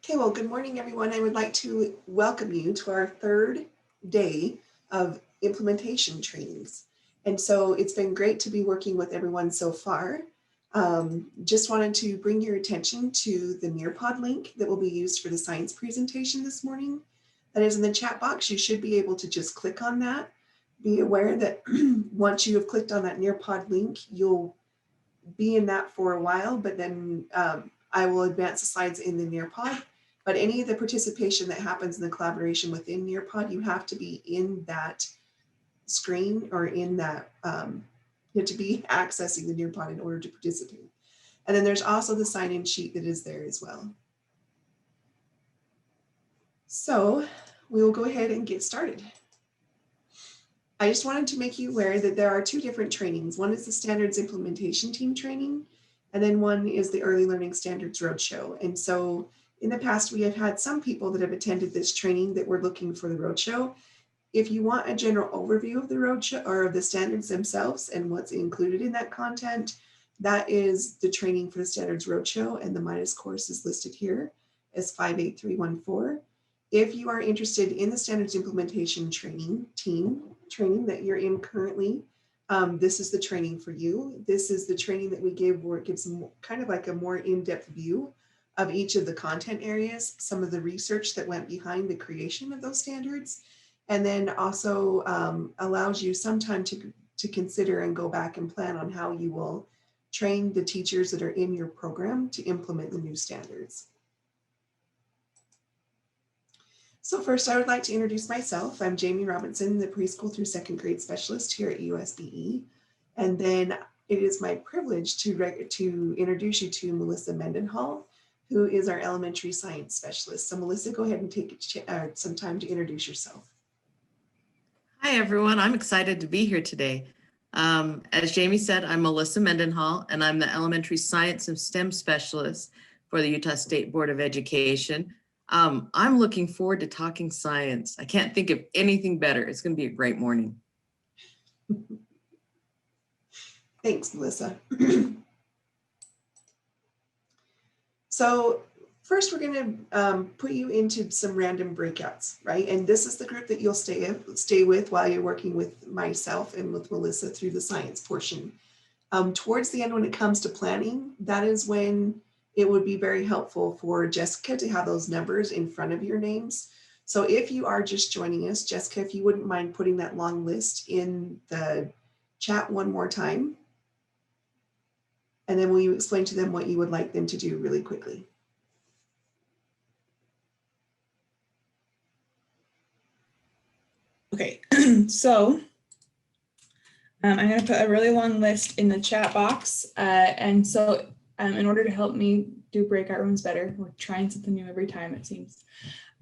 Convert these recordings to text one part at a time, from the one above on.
Okay, well, good morning, everyone. I would like to welcome you to our third day of implementation trainings. And so it's been great to be working with everyone so far. Just wanted to bring your attention to the Nearpod link that will be used for the science presentation this morning. That is in the chat box. You should be able to just click on that. Be aware that once you have clicked on that Nearpod link, you'll be in that for a while, but then I will advance the slides in the Nearpod. But any of the participation that happens in the collaboration within Nearpod, you have to be in that screen or in that, you have to be accessing the Nearpod in order to participate. And then there's also the sign-in sheet that is there as well. So we will go ahead and get started. I just wanted to make you aware that there are two different trainings. One is the Standards Implementation Team training, and then one is the Early Learning Standards Roadshow. And so in the past, we have had some people that have attended this training that were looking for the Roadshow. If you want a general overview of the Roadshow or of the standards themselves and what's included in that content, that is the training for the Standards Roadshow, and the Midas course is listed here as 58314. If you are interested in the Standards Implementation Training Team training that you're in currently, this is the training for you. This is the training that we give where it gives kind of like a more in-depth view of each of the content areas, some of the research that went behind the creation of those standards, and then also allows you some time to consider and go back and plan on how you will train the teachers that are in your program to implement the new standards. So first, I would like to introduce myself. I'm Jamie Robinson, the preschool through second grade specialist here at USBE. And then it is my privilege to introduce you to Melissa Mendenhall, who is our elementary science specialist. So Melissa, go ahead and take some time to introduce yourself. Hi, everyone. I'm excited to be here today. As Jamie said, I'm Melissa Mendenhall, and I'm the elementary science and STEM specialist for the Utah State Board of Education. I'm looking forward to talking science. I can't think of anything better. It's going to be a great morning. Thanks, Melissa. So first, we're going to put you into some random breakouts, right? And this is the group that you'll stay with while you're working with myself and with Melissa through the science portion. Towards the end, when it comes to planning, that is when it would be very helpful for Jessica to have those numbers in front of your names. So if you are just joining us, Jessica, if you wouldn't mind putting that long list in the chat one more time. And then will you explain to them what you would like them to do really quickly? Okay, so I'm going to put a really long list in the chat box. And so in order to help me do breakout rooms better, we're trying something new every time, it seems.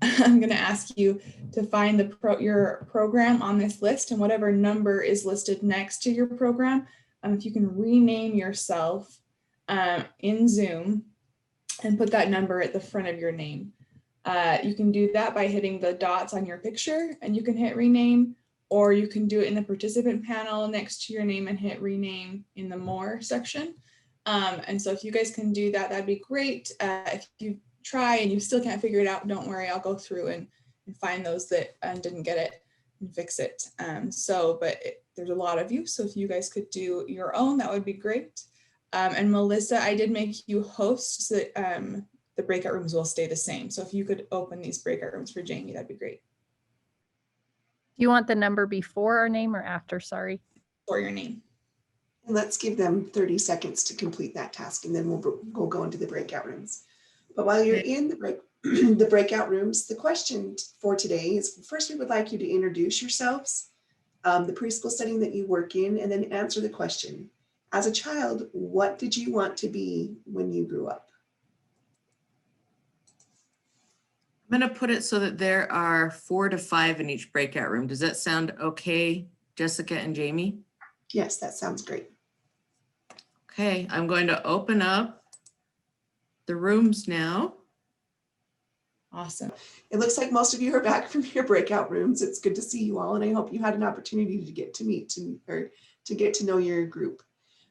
I'm going to ask you to find your program on this list, and whatever number is listed next to your program, if you can rename yourself in Zoom and put that number at the front of your name. You can do that by hitting the dots on your picture and you can hit rename, or you can do it in the participant panel next to your name and hit rename in the more section. And so if you guys can do that, that'd be great. If you try and you still can't figure it out, don't worry, I'll go through and find those that didn't get it and fix it. There's a lot of you, so if you guys could do your own, that would be great. And Melissa, I did make you host so that the breakout rooms will stay the same. So if you could open these breakout rooms for Jamie, that'd be great. Do you want the number before our name or after? Sorry. Or your name. And let's give them 30 seconds to complete that task, and then we'll go into the breakout rooms. But while you're in the breakout rooms, the question for today is, first, we would like you to introduce yourselves, the preschool setting that you work in, and then answer the question. As a child, what did you want to be when you grew up? I'm going to put it so that there are 4 to 5 in each breakout room. Does that sound okay, Jessica and Jamie? Yes, that sounds great. Okay, I'm going to open up the rooms now. Awesome. It looks like most of you are back from your breakout rooms. It's good to see you all, and I hope you had an opportunity to get to meet or to get to know your group.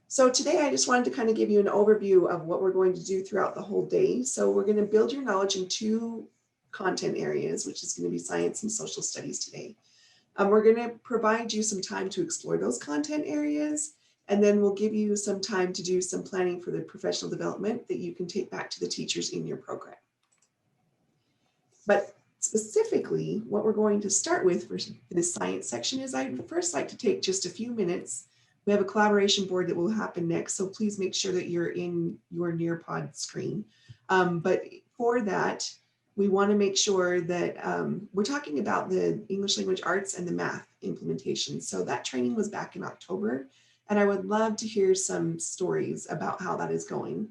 So today I just wanted to kind of give you an overview of what we're going to do throughout the whole day. So we're going to build your knowledge in 2 content areas, which is going to be science and social studies today. We're going to provide you some time to explore those content areas, and then we'll give you some time to do some planning for the professional development that you can take back to the teachers in your program. But specifically, what we're going to start with for this science section is I'd first like to take just a few minutes. We have a collaboration board that will happen next, so please make sure that you're in your Nearpod screen. But for that, we want to make sure that we're talking about the English language arts and the math implementation. So that training was back in October, and I would love to hear some stories about how that is going.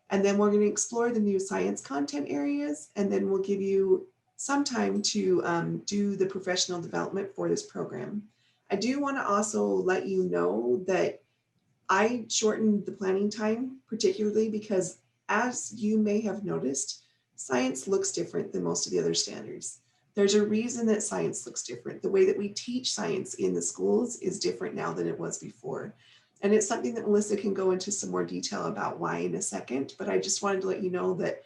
And then we're going to explore the new science content areas, and then we'll give you some time to do the professional development for this program. I do want to also let you know that I shortened the planning time, particularly because, as you may have noticed, science looks different than most of the other standards. There's a reason that science looks different. The way that we teach science in the schools is different now than it was before. And it's something that Melissa can go into some more detail about why in a second, but I just wanted to let you know that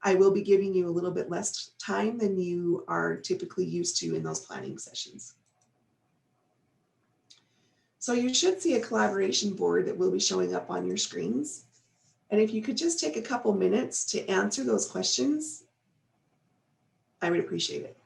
I will be giving you a little bit less time than you are typically used to in those planning sessions. So you should see a collaboration board that will be showing up on your screens. And if you could just take a couple minutes to answer those questions, I would appreciate it.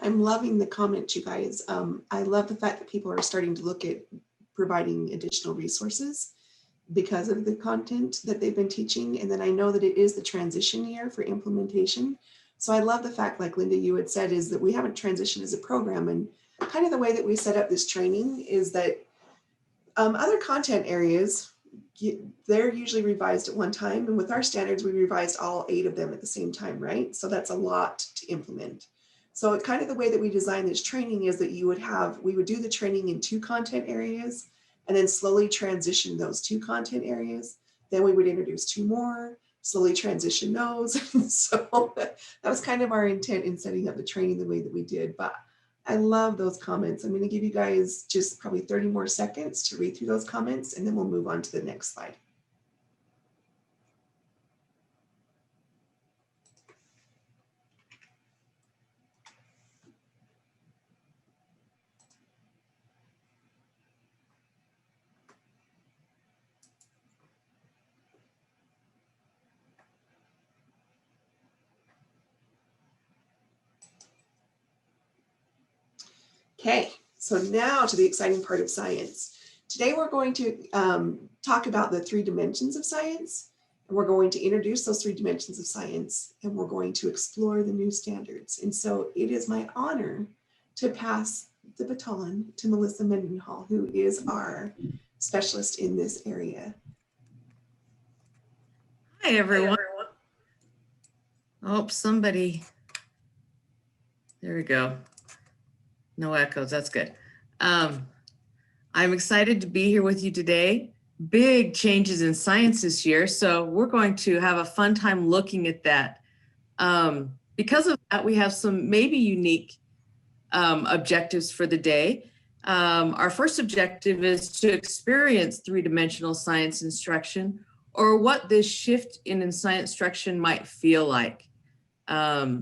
I'm loving the comments, you guys. I love the fact that people are starting to look at providing additional resources because of the content that they've been teaching. And then I know that it is the transition year for implementation. So I love the fact, like Linda, you had said, is that we haven't transitioned as a program. And kind of the way that we set up this training is that other content areas, they're usually revised at one time. And with our standards, we revised all 8 of them at the same time, right? So that's a lot to implement. So kind of the way that we design this training is that we would do the training in 2 content areas and then slowly transition those 2 content areas. Then we would introduce 2 more, slowly transition those. So that was kind of our intent in setting up the training the way that we did. But I love those comments. I'm going to give you guys just probably 30 more seconds to read through those comments, and then we'll move on to the next slide. Okay, so now to the exciting part of science. Today we're going to talk about the 3 dimensions of science, and we're going to introduce those 3 dimensions of science, and we're going to explore the new standards. And so it is my honor to pass the baton to Melissa Mendenhall, who is our specialist in this area. Hi, everyone. Oh, somebody. There we go. No echoes. That's good. I'm excited to be here with you today. Big changes in science this year, so we're going to have a fun time looking at that. Because of that, we have some maybe unique objectives for the day. Our first objective is to experience three-dimensional science instruction, or what this shift in science instruction might feel like. So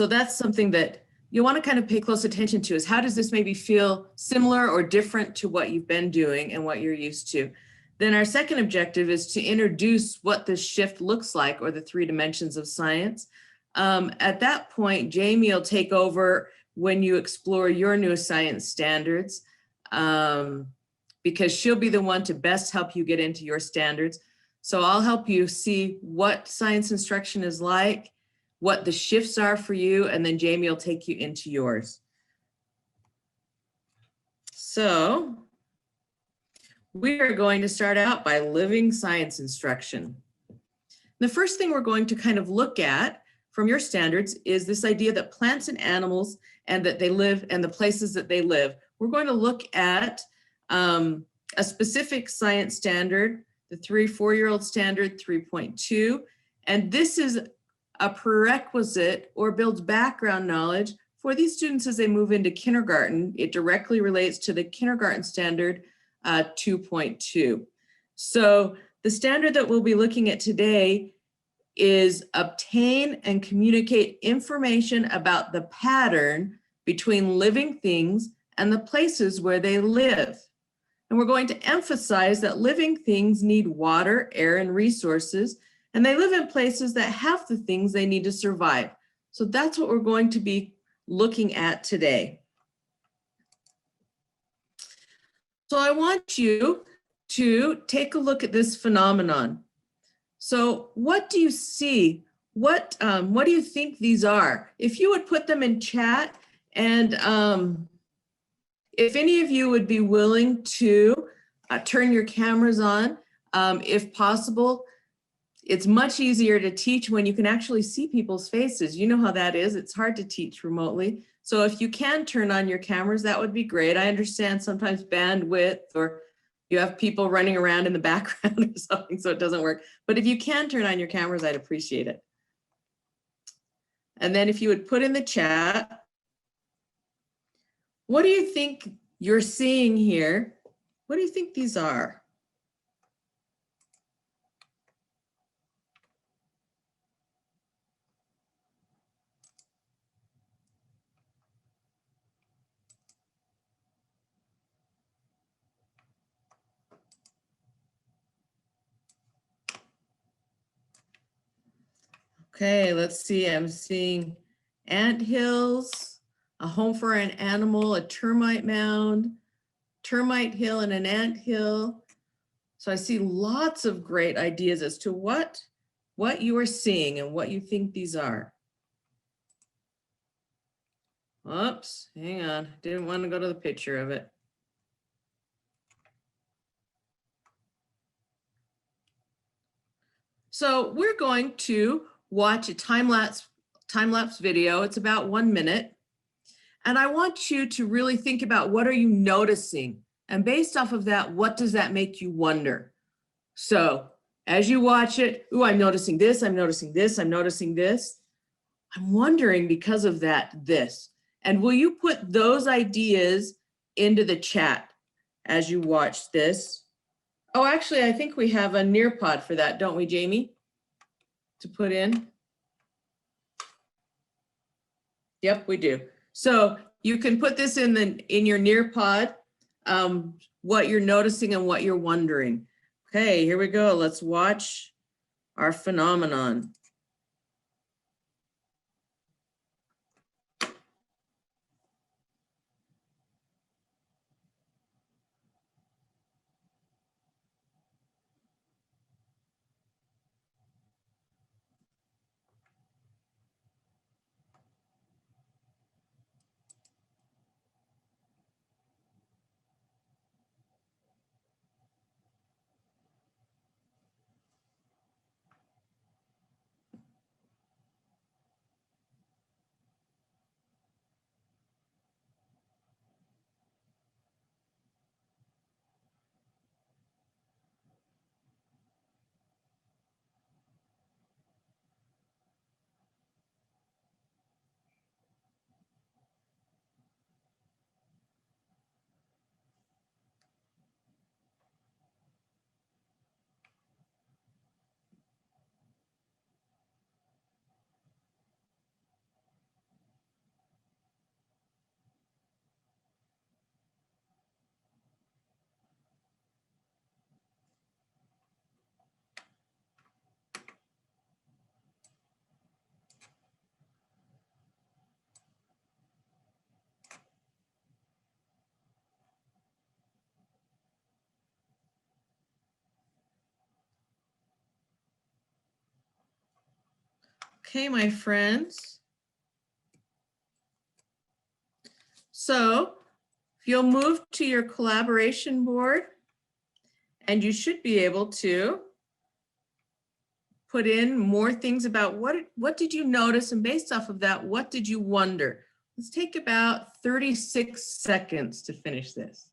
that's something that you want to kind of pay close attention to, is how does this maybe feel similar or different to what you've been doing and what you're used to. Then our second objective is to introduce what this shift looks like, or the three dimensions of science. At that point, Jamie will take over when you explore your new science standards, because she'll be the one to best help you get into your standards. So I'll help you see what science instruction is like, what the shifts are for you, and then Jamie will take you into yours. So we are going to start out by living science instruction. The first thing we're going to kind of look at from your standards is this idea that plants and animals, and that they live, and the places that they live. We're going to look at a specific science standard, the 3-4-year-old standard 3.2, and this is a prerequisite or builds background knowledge for these students as they move into kindergarten. It directly relates to the kindergarten standard 2.2. So the standard that we'll be looking at today is obtain and communicate information about the pattern between living things and the places where they live. And we're going to emphasize that living things need water, air, and resources, and they live in places that have the things they need to survive. So that's what we're going to be looking at today. So I want you to take a look at this phenomenon. So what do you see? What do you think these are? If you would put them in chat, and if any of you would be willing to turn your cameras on, if possible. It's much easier to teach when you can actually see people's faces. You know how that is. It's hard to teach remotely. So if you can turn on your cameras, that would be great. I understand sometimes bandwidth, or you have people running around in the background or something, so it doesn't work. But if you can turn on your cameras, I'd appreciate it. And then if you would put in the chat, what do you think you're seeing here? What do you think these are? Okay, let's see. I'm seeing ant hills, a home for an animal, a termite mound, termite hill, and an ant hill. So I see lots of great ideas as to what you are seeing and what you think these are. Oops, hang on. Didn't want to go to the picture of it. So we're going to watch a time-lapse video. It's about 1 minute. And I want you to really think about, what are you noticing? And based off of that, what does that make you wonder? So as you watch it, ooh, I'm noticing this, I'm noticing this, I'm noticing this. I'm wondering because of that, this. And will you put those ideas into the chat as you watch this? Oh, actually, I think we have a Nearpod for that, don't we, Jamie? To put in? Yep, we do. So you can put this in your Nearpod, what you're noticing and what you're wondering. Okay, here we go. Let's watch our phenomenon. Okay, my friends. So if you'll move to your collaboration board, and you should be able to put in more things about what did you notice, and based off of that, what did you wonder? Let's take about 36 seconds to finish this.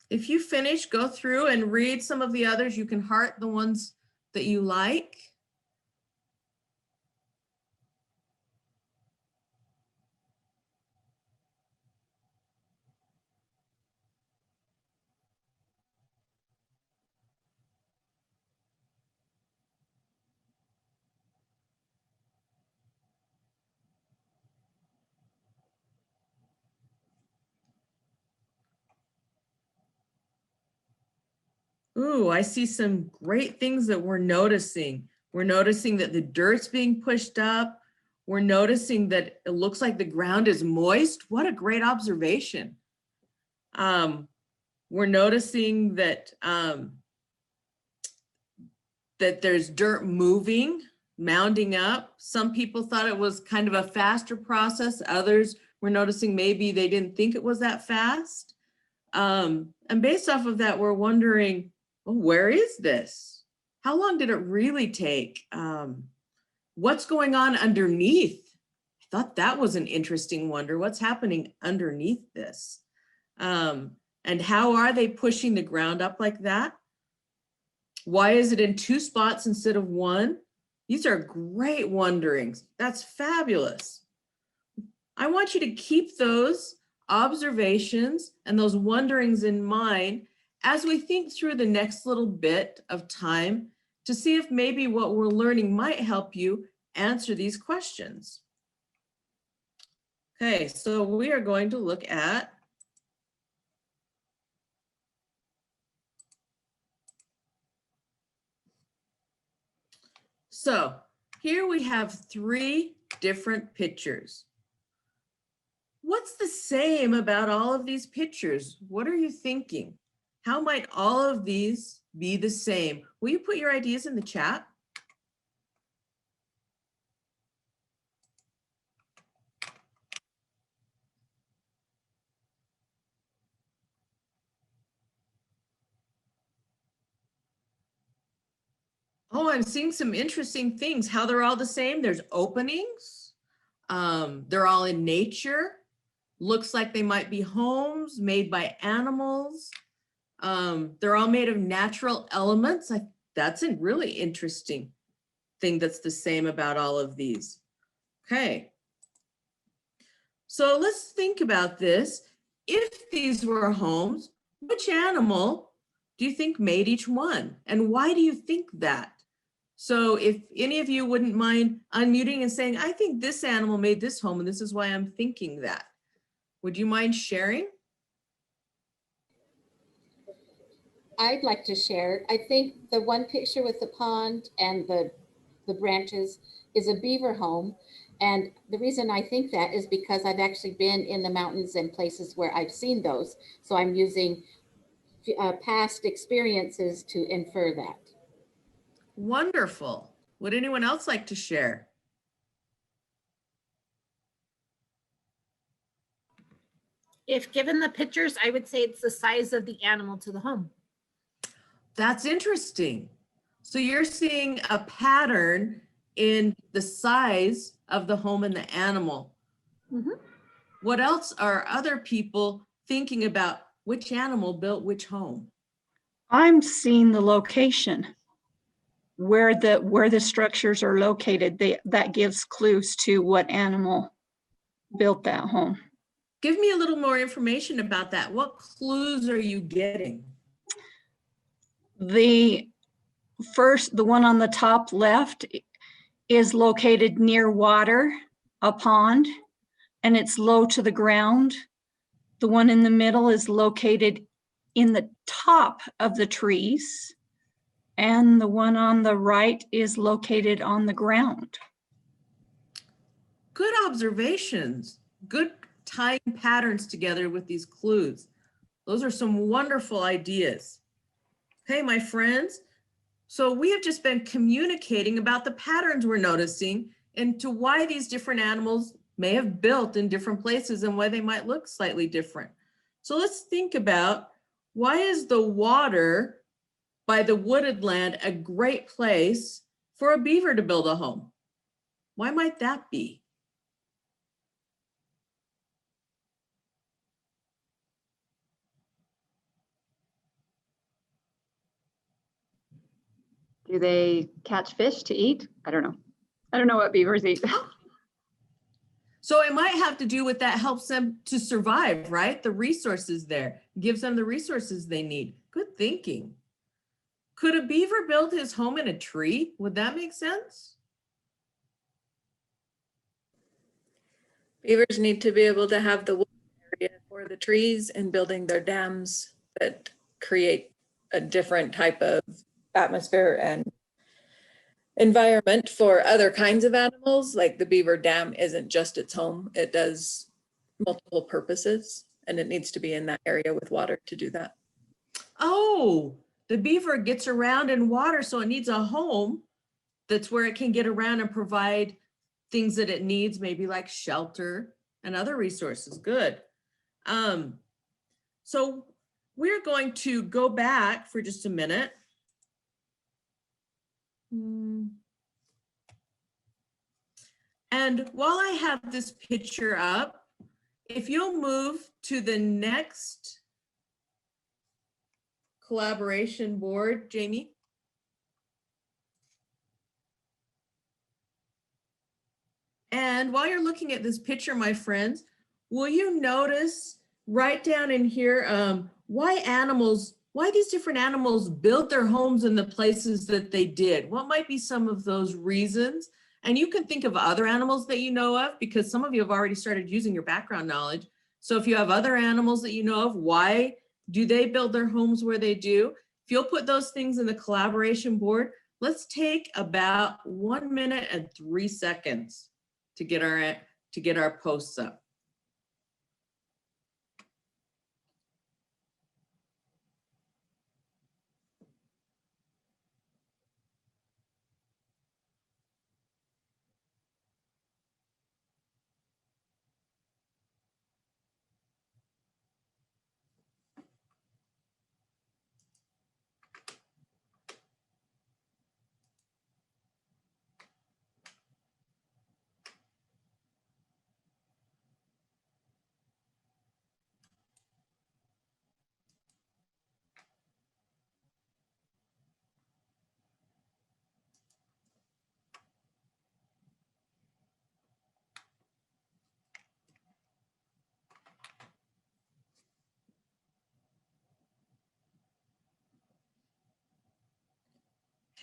If you finish, go through and read some of the others. You can heart the ones that you like. Ooh, I see some great things that we're noticing. We're noticing that the dirt's being pushed up. We're noticing that it looks like the ground is moist. What a great observation. We're noticing that, that there's dirt moving, mounding up. Some people thought it was kind of a faster process. Others were noticing maybe they didn't think it was that fast. And based off of that, we're wondering, well, where is this? How long did it really take? What's going on underneath? I thought that was an interesting wonder. What's happening underneath this? And how are they pushing the ground up like that? Why is it in 2 spots instead of 1? These are great wonderings. That's fabulous. I want you to keep those observations and those wonderings in mind as we think through the next little bit of time to see if maybe what we're learning might help you answer these questions. Okay, so we are going to look at so here we have 3 different pictures. What's the same about all of these pictures? What are you thinking? How might all of these be the same? Will you put your ideas in the chat? Oh, I'm seeing some interesting things, how they're all the same. There's openings. They're all in nature. Looks like they might be homes made by animals. They're all made of natural elements. That's a really interesting thing that's the same about all of these. Okay. So let's think about this. If these were homes, which animal do you think made each one? And why do you think that? So if any of you wouldn't mind unmuting and saying, I think this animal made this home and this is why I'm thinking that. Would you mind sharing? I'd like to share. I think the one picture with the pond and the branches is a beaver home. And the reason I think that is because I've actually been in the mountains and places where I've seen those. So I'm using past experiences to infer that. Wonderful. Would anyone else like to share? If given the pictures, I would say it's the size of the animal to the home. That's interesting. So you're seeing a pattern in the size of the home and the animal. Mm-hmm. What else are other people thinking about which animal built which home? I'm seeing the location where the structures are located. That gives clues to what animal built that home. Give me a little more information about that. What clues are you getting? The one on the top left is located near water, a pond, and it's low to the ground. The one in the middle is located in the top of the trees, and the one on the right is located on the ground. Good observations. Good tying patterns together with these clues. Those are some wonderful ideas. Hey, my friends. So we have just been communicating about the patterns we're noticing and to why these different animals may have built in different places and why they might look slightly different. So let's think about, why is the water by the wooded land a great place for a beaver to build a home? Why might that be? Do they catch fish to eat? I don't know. I don't know what beavers eat. So it might have to do with that helps them to survive, right? The resources there, gives them the resources they need. Good thinking. Could a beaver build his home in a tree? Would that make sense? Beavers need to be able to have the wood area for the trees and building their dams that create a different type of atmosphere and environment for other kinds of animals. Like the beaver dam isn't just its home, it does multiple purposes, and it needs to be in that area with water to do that. Oh, the beaver gets around in water, so it needs a home that's where it can get around and provide things that it needs, maybe like shelter and other resources. Good. So we're going to go back for just a minute. And while I have this picture up, if you'll move to the next collaboration board, Jamie. And while you're looking at this picture, my friends, will you notice right down in here why these different animals built their homes in the places that they did? What might be some of those reasons? And you can think of other animals that you know of, because some of you have already started using your background knowledge. So if you have other animals that you know of, why do they build their homes where they do? If you'll put those things in the collaboration board, let's take about 1 minute and 3 seconds to get our posts up.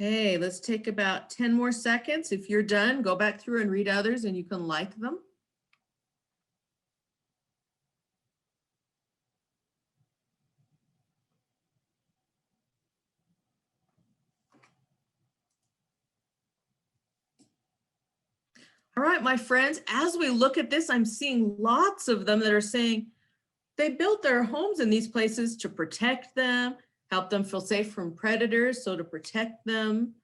Okay, let's take about 10 more seconds. If you're done, go back through and read others and you can like them. All right, my friends, as we look at this, I'm seeing lots of them that are saying they built their homes in these places to protect them, help them feel safe from predators, so to protect them,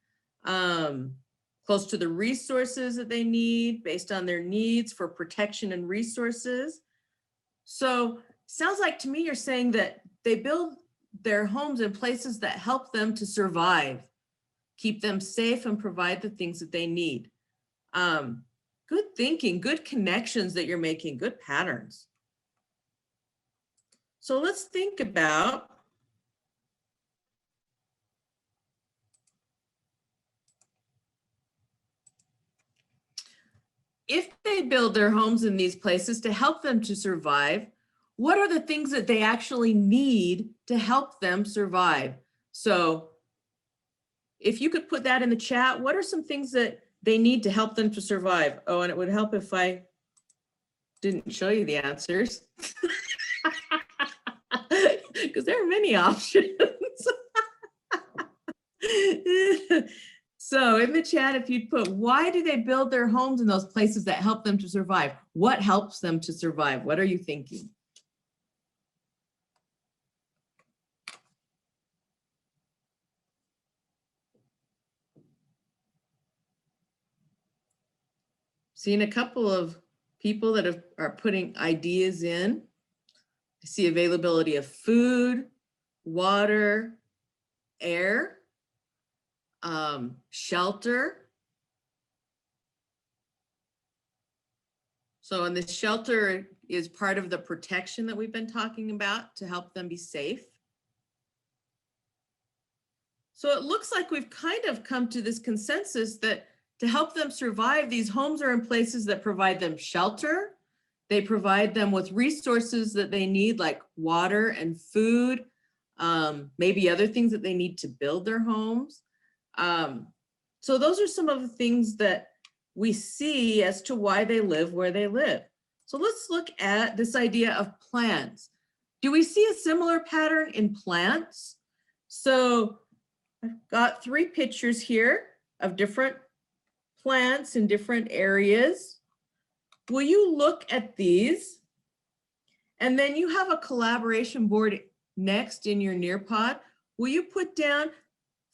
close to the resources that they need based on their needs for protection and resources. So sounds like to me you're saying that they build their homes in places that help them to survive, keep them safe, and provide the things that they need. Good thinking, good connections that you're making, good patterns. So let's think about if they build their homes in these places to help them to survive, what are the things that they actually need to help them survive? So if you could put that in the chat, what are some things that they need to help them to survive? Oh, and it would help if I didn't show you the answers. Because there are many options. So in the chat, if you'd put, why do they build their homes in those places that help them to survive? What helps them to survive? What are you thinking? Seeing a couple of people that are putting ideas in. I see availability of food, water, air, shelter. So, and the shelter is part of the protection that we've been talking about to help them be safe. So it looks like we've kind of come to this consensus that to help them survive, these homes are in places that provide them shelter. They provide them with resources that they need, like water and food, maybe other things that they need to build their homes. So those are some of the things that we see as to why they live where they live. So let's look at this idea of plants. Do we see a similar pattern in plants? So I've got 3 pictures here of different plants in different areas. Will you look at these? And then you have a collaboration board next in your Nearpod. Will you put down,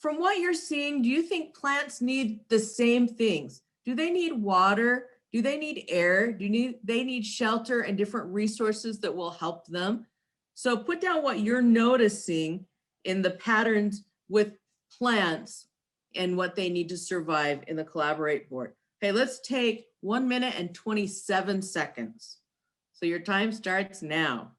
from what you're seeing, do you think plants need the same things? Do they need water? Do they need air? They need shelter and different resources that will help them? So put down what you're noticing in the patterns with plants and what they need to survive in the collaborate board. Okay, let's take 1 minute and 27 seconds. So your time starts now.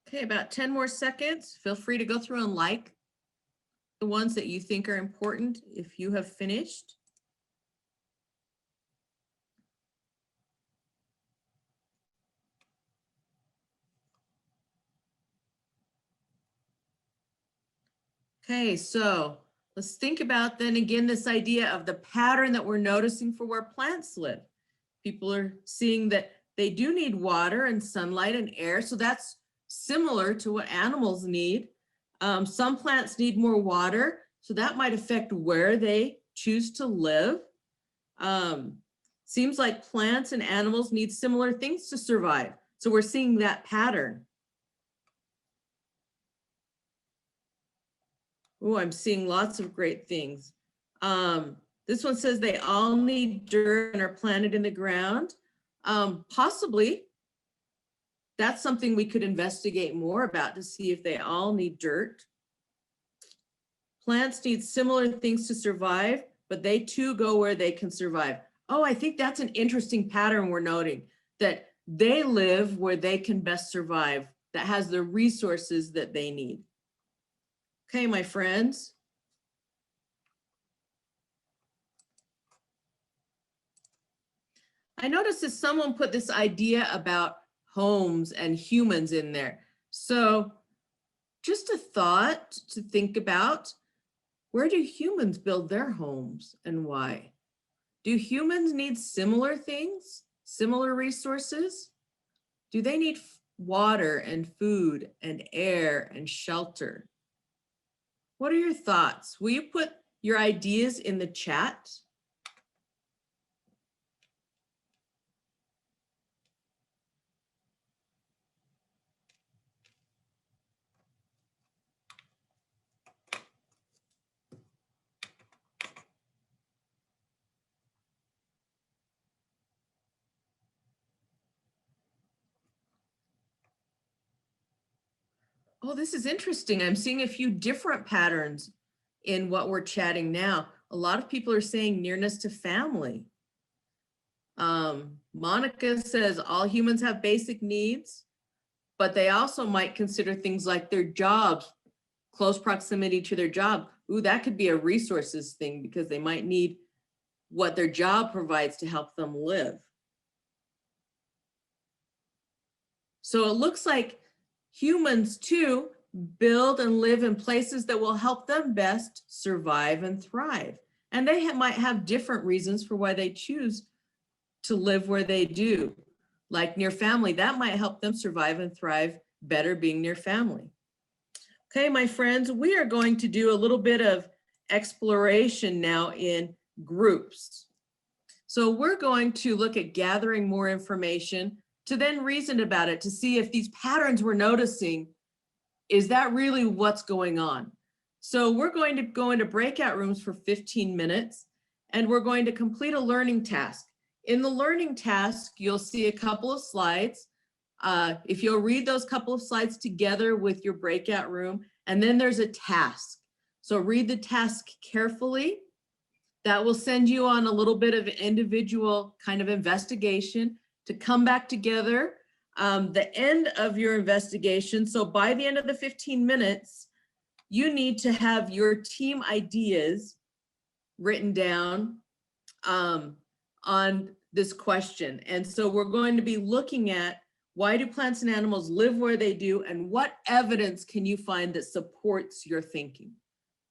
Okay, about 10 more seconds. Feel free to go through and like the ones that you think are important if you have finished. Okay, so let's think about then again this idea of the pattern that we're noticing for where plants live. People are seeing that they do need water and sunlight and air, so that's similar to what animals need. Some plants need more water, so that might affect where they choose to live. Seems like plants and animals need similar things to survive. So we're seeing that pattern. Oh, I'm seeing lots of great things. This one says they all need dirt and are planted in the ground. Possibly. That's something we could investigate more about to see if they all need dirt. Plants need similar things to survive, but they too go where they can survive. Oh, I think that's an interesting pattern we're noting, that they live where they can best survive, that has the resources that they need. Okay, my friends. I noticed that someone put this idea about homes and humans in there. So just a thought to think about, where do humans build their homes and why? Do humans need similar things, similar resources? Do they need water and food and air and shelter? What are your thoughts? Will you put your ideas in the chat? Oh, this is interesting. I'm seeing a few different patterns in what we're chatting now. A lot of people are saying nearness to family. Monica says all humans have basic needs, but they also might consider things like their jobs, close proximity to their job. ooh, that could be a resources thing because they might need what their job provides to help them live. So it looks like humans too build and live in places that will help them best survive and thrive. And they might have different reasons for why they choose to live where they do. Like near family, that might help them survive and thrive better being near family. Okay, my friends, we are going to do a little bit of exploration now in groups. So we're going to look at gathering more information to then reason about it to see if these patterns we're noticing, is that really what's going on? So we're going to go into breakout rooms for 15 minutes and we're going to complete a learning task. In the learning task, you'll see a couple of slides. If you'll read those couple of slides together with your breakout room, and then there's a task. So read the task carefully. That will send you on a little bit of individual kind of investigation to come back together. The end of your investigation, so by the end of the 15 minutes, you need to have your team ideas written down on this question. And so we're going to be looking at, why do plants and animals live where they do, and what evidence can you find that supports your thinking?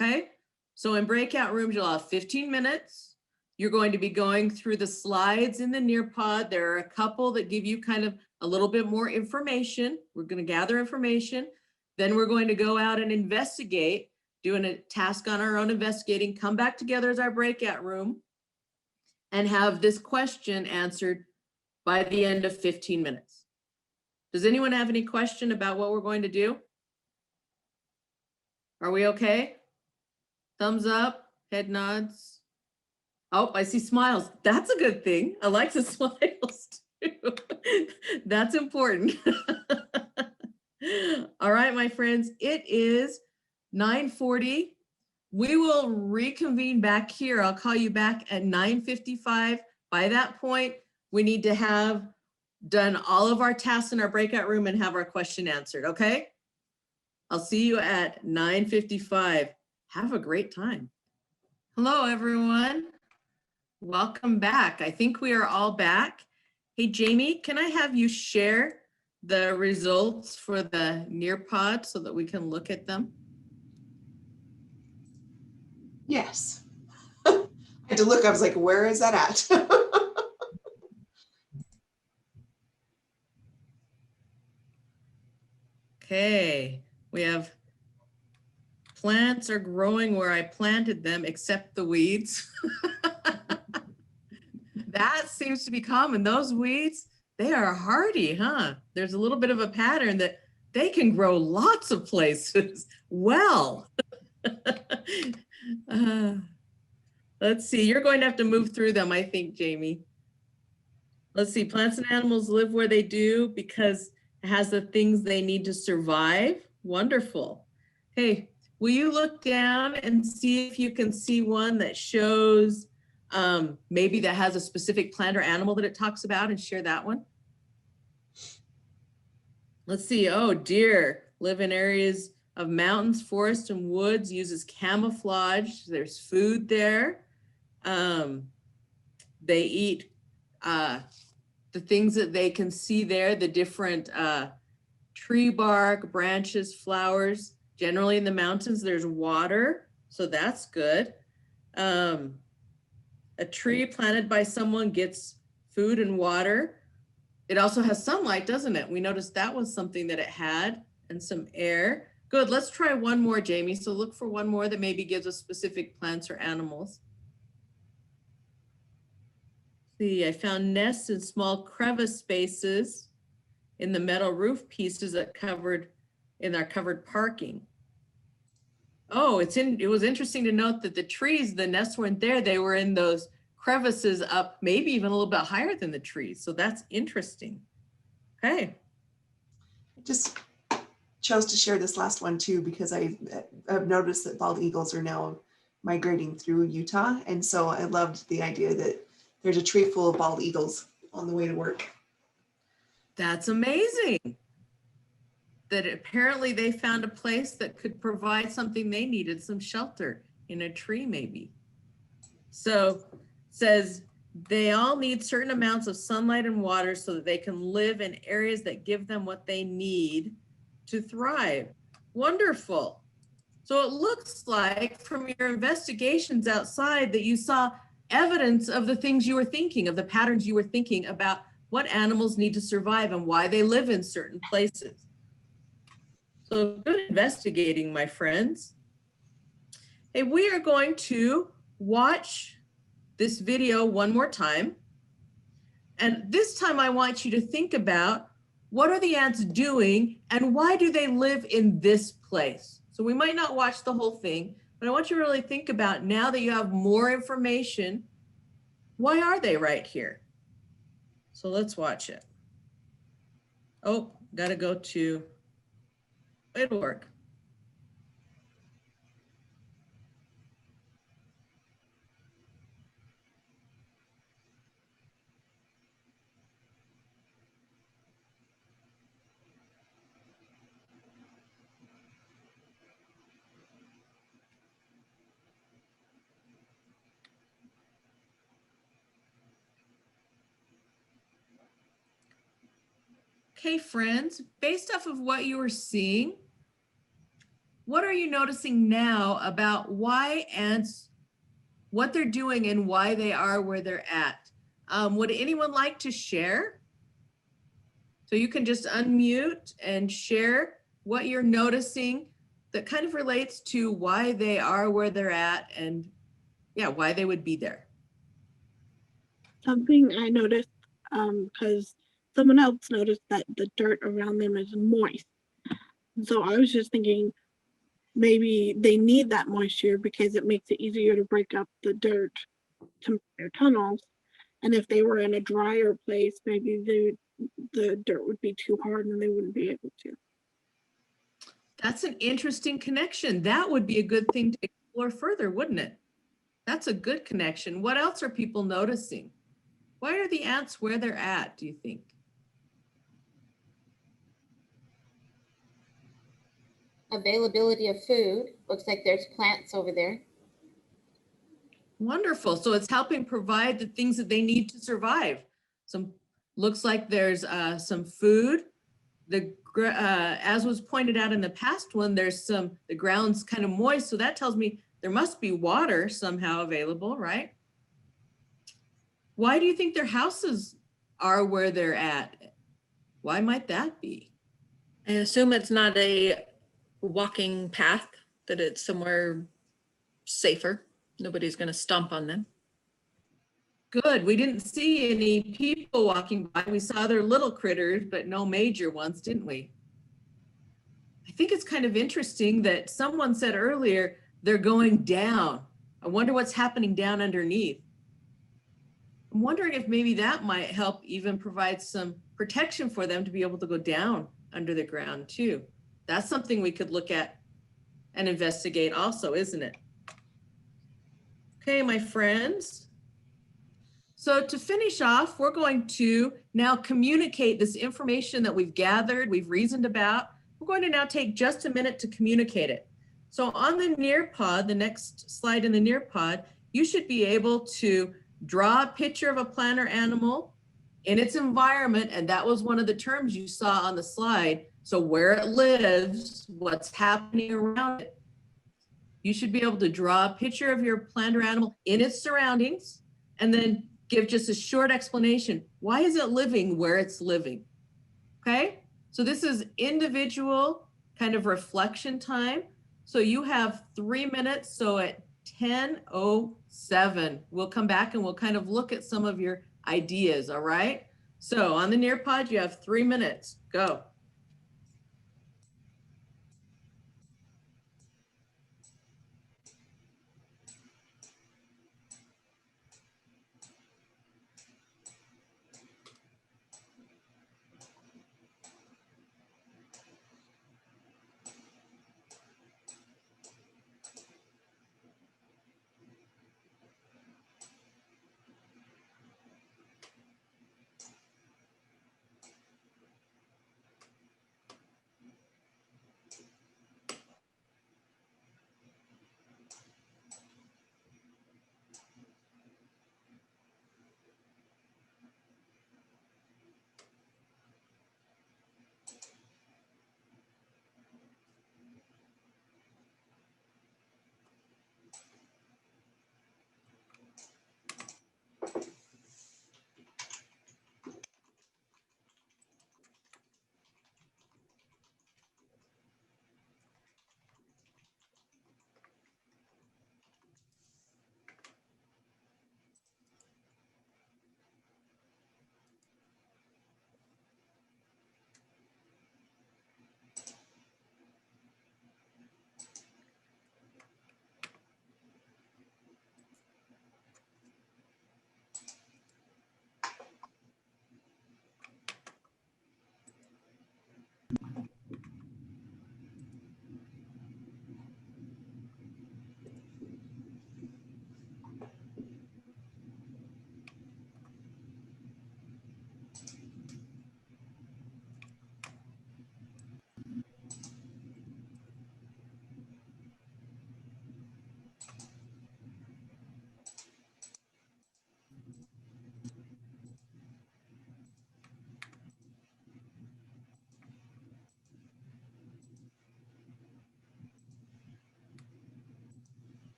Okay, so in breakout rooms, you'll have 15 minutes. You're going to be going through the slides in the Nearpod. There are a couple that give you kind of a little bit more information. We're going to gather information. Then we're going to go out and investigate, doing a task on our own investigating, come back together as our breakout room, and have this question answered by the end of 15 minutes. Does anyone have any question about what we're going to do? Are we okay? Thumbs up, head nods. Oh, I see smiles. That's a good thing. I like the smiles too. That's important. All right, my friends, it is 9:40. We will reconvene back here. I'll call you back at 9:55. By that point, we need to have done all of our tasks in our breakout room and have our question answered, okay? I'll see you at 9:55. Have a great time. Hello, everyone. Welcome back. I think we are all back. Hey, Jamie, can I have you share the results for the Nearpod so that we can look at them? Yes. I had to look, I was like, where is that at? Okay, we have plants are growing where I planted them, except the weeds. That seems to be common. Those weeds, they are hardy, huh? There's a little bit of a pattern that they can grow lots of places. Well, let's see, you're going to have to move through them, I think, Jamie. Let's see, plants and animals live where they do because it has the things they need to survive. Wonderful. Hey, will you look down and see if you can see one that shows maybe that has a specific plant or animal that it talks about, and share that one? Let's see. Oh, deer live in areas of mountains, forests, and woods, uses camouflage. There's food there. They eat the things that they can see there, the different tree bark, branches, flowers. Generally in the mountains, there's water, so that's good. A tree planted by someone gets food and water. It also has sunlight, doesn't it? We noticed that was something that it had, and some air. Good, let's try one more, Jamie. So look for one more that maybe gives us specific plants or animals. See, I found nests in small crevice spaces in the metal roof pieces that covered in our covered parking. Oh, it was interesting to note that the trees, the nests weren't there. They were in those crevices up, maybe even a little bit higher than the trees. So that's interesting. Okay. I just chose to share this last one too, because I've noticed that bald eagles are now migrating through Utah. And so I loved the idea that there's a tree full of bald eagles on the way to work. That's amazing. that apparently they found a place that could provide something they needed, some shelter in a tree maybe. So it says they all need certain amounts of sunlight and water so that they can live in areas that give them what they need to thrive. Wonderful. So it looks like from your investigations outside that you saw evidence of the things you were thinking, of the patterns you were thinking about what animals need to survive and why they live in certain places. So good investigating, my friends. Hey, we are going to watch this video one more time. And this time I want you to think about what are the ants doing and why do they live in this place? So we might not watch the whole thing, but I want you to really think about, now that you have more information, why are they right here? So let's watch it. Oh, gotta go to, it'll work. Okay, friends, based off of what you were seeing, what are you noticing now about why ants, what they're doing and why they are where they're at? Would anyone like to share? So you can just unmute and share what you're noticing that kind of relates to why they are where they're at and yeah, why they would be there. Something I noticed, because someone else noticed that the dirt around them is moist. So I was just thinking maybe they need that moisture because it makes it easier to break up the dirt to make their tunnels. And if they were in a drier place, maybe the dirt would be too hard and they wouldn't be able to. That's an interesting connection. That would be a good thing to explore further, wouldn't it? That's a good connection. What else are people noticing? Why are the ants where they're at, do you think? Availability of food. Looks like there's plants over there. Wonderful. So it's helping provide the things that they need to survive. Looks like there's some food. As was pointed out in the past one, the ground's kind of moist. So that tells me there must be water somehow available, right? Why do you think their houses are where they're at? Why might that be? I assume it's not a walking path, that it's somewhere safer. Nobody's going to stomp on them. Good. We didn't see any people walking by. We saw their little critters, but no major ones, didn't we? I think it's kind of interesting that someone said earlier, they're going down. I wonder what's happening down underneath. I'm wondering if maybe that might help even provide some protection for them to be able to go down under the ground too. That's something we could look at and investigate also, isn't it? Okay, my friends. So to finish off, we're going to now communicate this information that we've gathered, we've reasoned about. We're going to now take just a minute to communicate it. So on the Nearpod, the next slide in the Nearpod, you should be able to draw a picture of a plant or animal in its environment, and that was one of the terms you saw on the slide. So where it lives, what's happening around it. You should be able to draw a picture of your plant or animal in its surroundings, and then give just a short explanation. Why is it living where it's living? Okay, so this is individual kind of reflection time. So you have 3 minutes. So at 10:07, we'll come back and we'll kind of look at some of your ideas, all right? So on the Nearpod, you have 3 minutes, go.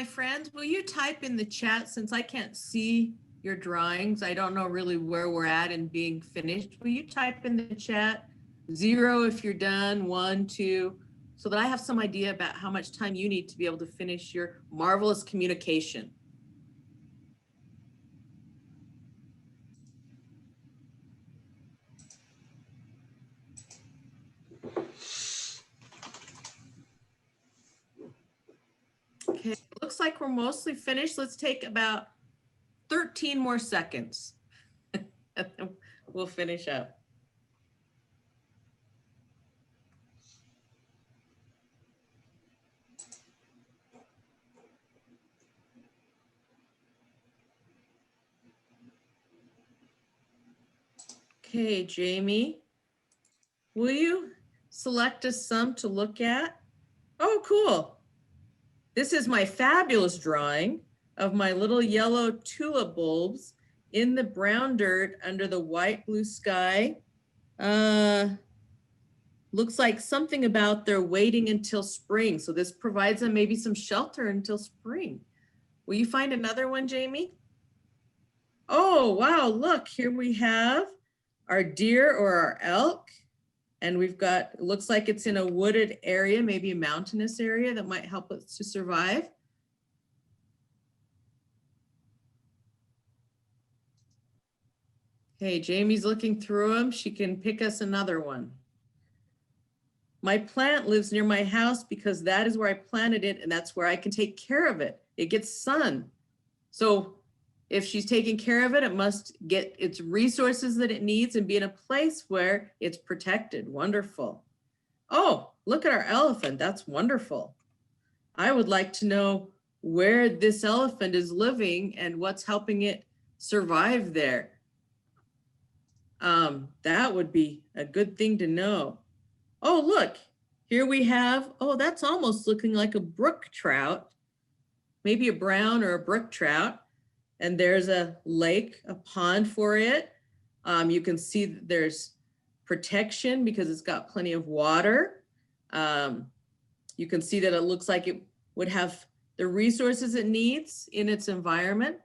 my friends, will you type in the chat, since I can't see your drawings? I don't know really where we're at in being finished. Will you type in the chat 0 if you're done, 1, 2, so that I have some idea about how much time you need to be able to finish your marvelous communication. Okay, looks like we're mostly finished. Let's take about 13 more seconds. We'll finish up. Okay, Jamie, will you select us some to look at? Oh, cool. This is my fabulous drawing of my little yellow tulip bulbs in the brown dirt under the white blue sky. Looks like something about they're waiting until spring. So this provides them maybe some shelter until spring. Will you find another one, Jamie? Oh, wow, look, here we have our deer or our elk. And we've got, it looks like it's in a wooded area, maybe a mountainous area that might help us to survive. Okay, Jamie's looking through them. She can pick us another one. My plant lives near my house because that is where I planted it and that's where I can take care of it. It gets sun. So if she's taking care of it, it must get its resources that it needs and be in a place where it's protected. Wonderful. Oh, look at our elephant. That's wonderful. I would like to know where this elephant is living and what's helping it survive there. That would be a good thing to know. Oh, look, here we have, oh, that's almost looking like a brook trout, maybe a brown or a brook trout. And there's a lake, a pond for it. You can see that there's protection because it's got plenty of water. You can see that it looks like it would have the resources it needs in its environment.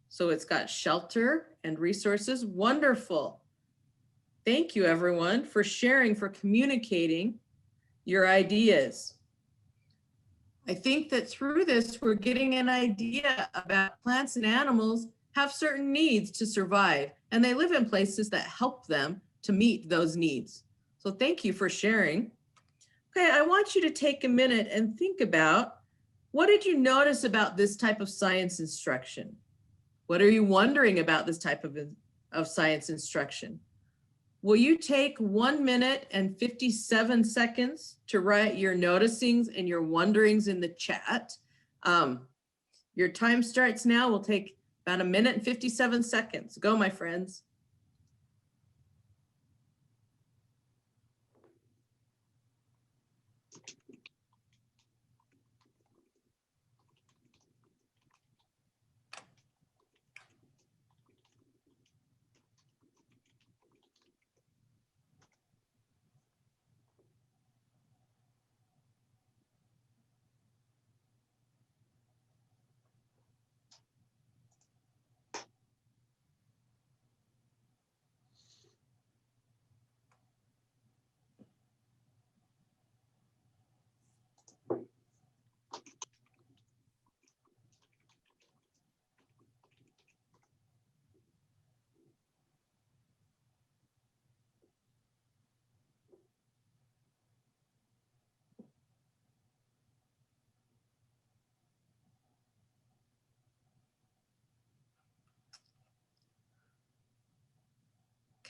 So it's got shelter and resources. Wonderful. Thank you, everyone, for sharing, for communicating your ideas. I think that through this, we're getting an idea about plants and animals have certain needs to survive, and they live in places that help them to meet those needs. So thank you for sharing. Okay, I want you to take a minute and think about, what did you notice about this type of science instruction? What are you wondering about this type of science instruction? Will you take 1 minute and 57 seconds to write your noticings and your wonderings in the chat? Your time starts now. We'll take about 1 minute and 57 seconds. Go, my friends.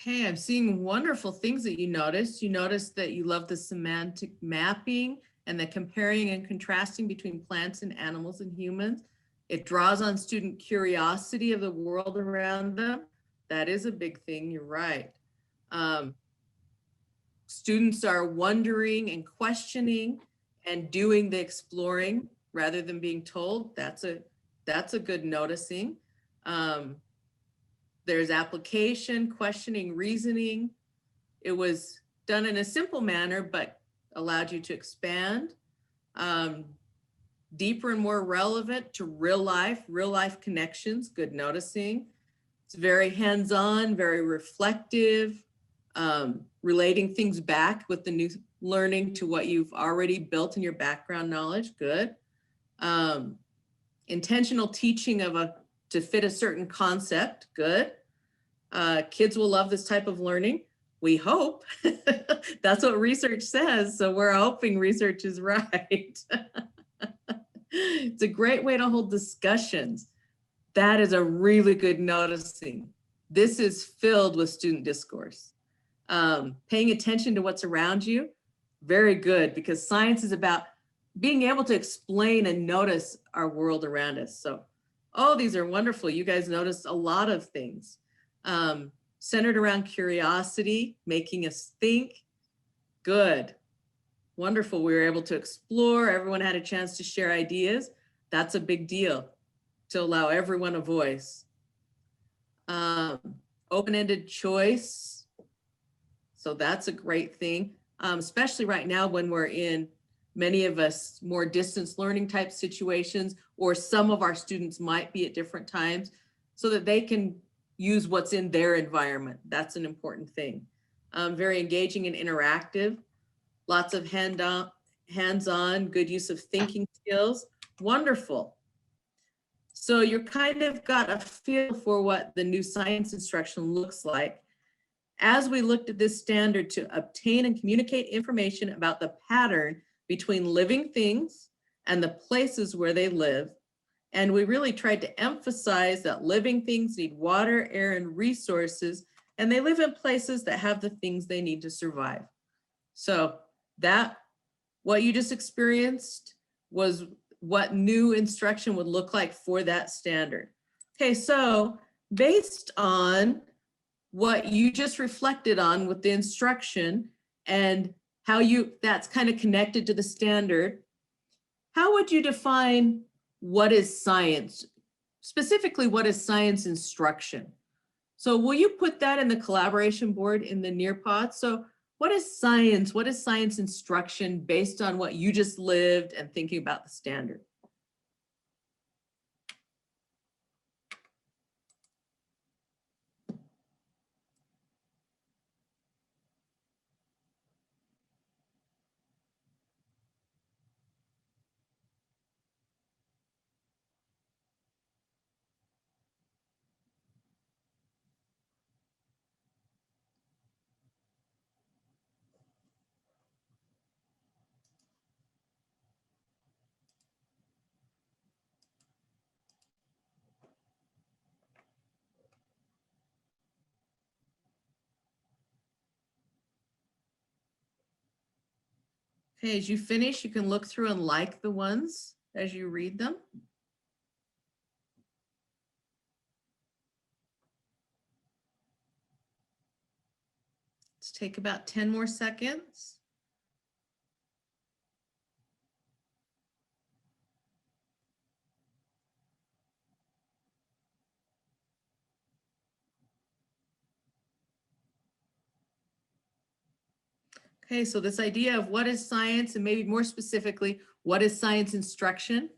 Okay, I'm seeing wonderful things that you noticed. You noticed that you love the semantic mapping and the comparing and contrasting between plants and animals and humans. It draws on student curiosity of the world around them. That is a big thing, you're right. Students are wondering and questioning and doing the exploring rather than being told. That's a good noticing. There's application, questioning, reasoning. It was done in a simple manner, but allowed you to expand. deeper and more relevant to real life connections, good noticing. It's very hands-on, very reflective, relating things back with the new learning to what you've already built in your background knowledge, good. Intentional teaching to fit a certain concept, good. Kids will love this type of learning, we hope. That's what research says, so we're hoping research is right. It's a great way to hold discussions. That is a really good noticing. This is filled with student discourse. Paying attention to what's around you, very good, because science is about being able to explain and notice our world around us. So, oh, these are wonderful. You guys noticed a lot of things. Centered around curiosity, making us think, good. Wonderful, we were able to explore, everyone had a chance to share ideas. That's a big deal, to allow everyone a voice. Open-ended choice, so that's a great thing, especially right now when we're in, many of us, more distance learning type situations, or some of our students might be at different times, so that they can use what's in their environment. That's an important thing. Very engaging and interactive. Lots of hands-on, good use of thinking skills. Wonderful. So you're kind of got a feel for what the new science instruction looks like. As we looked at this standard to obtain and communicate information about the pattern between living things and the places where they live. And we really tried to emphasize that living things need water, air, and resources, and they live in places that have the things they need to survive. So that, what you just experienced was what new instruction would look like for that standard. Okay, so based on what you just reflected on with the instruction and how that's kind of connected to the standard, how would you define what is science? Specifically, what is science instruction? So will you put that in the collaboration board in the Nearpod? So what is science? What is science instruction based on what you just lived and thinking about the standard? Okay, as you finish, you can look through and like the ones as you read them. Let's take about 10 more seconds. Okay, so this idea of what is science, and maybe more specifically, what is science instruction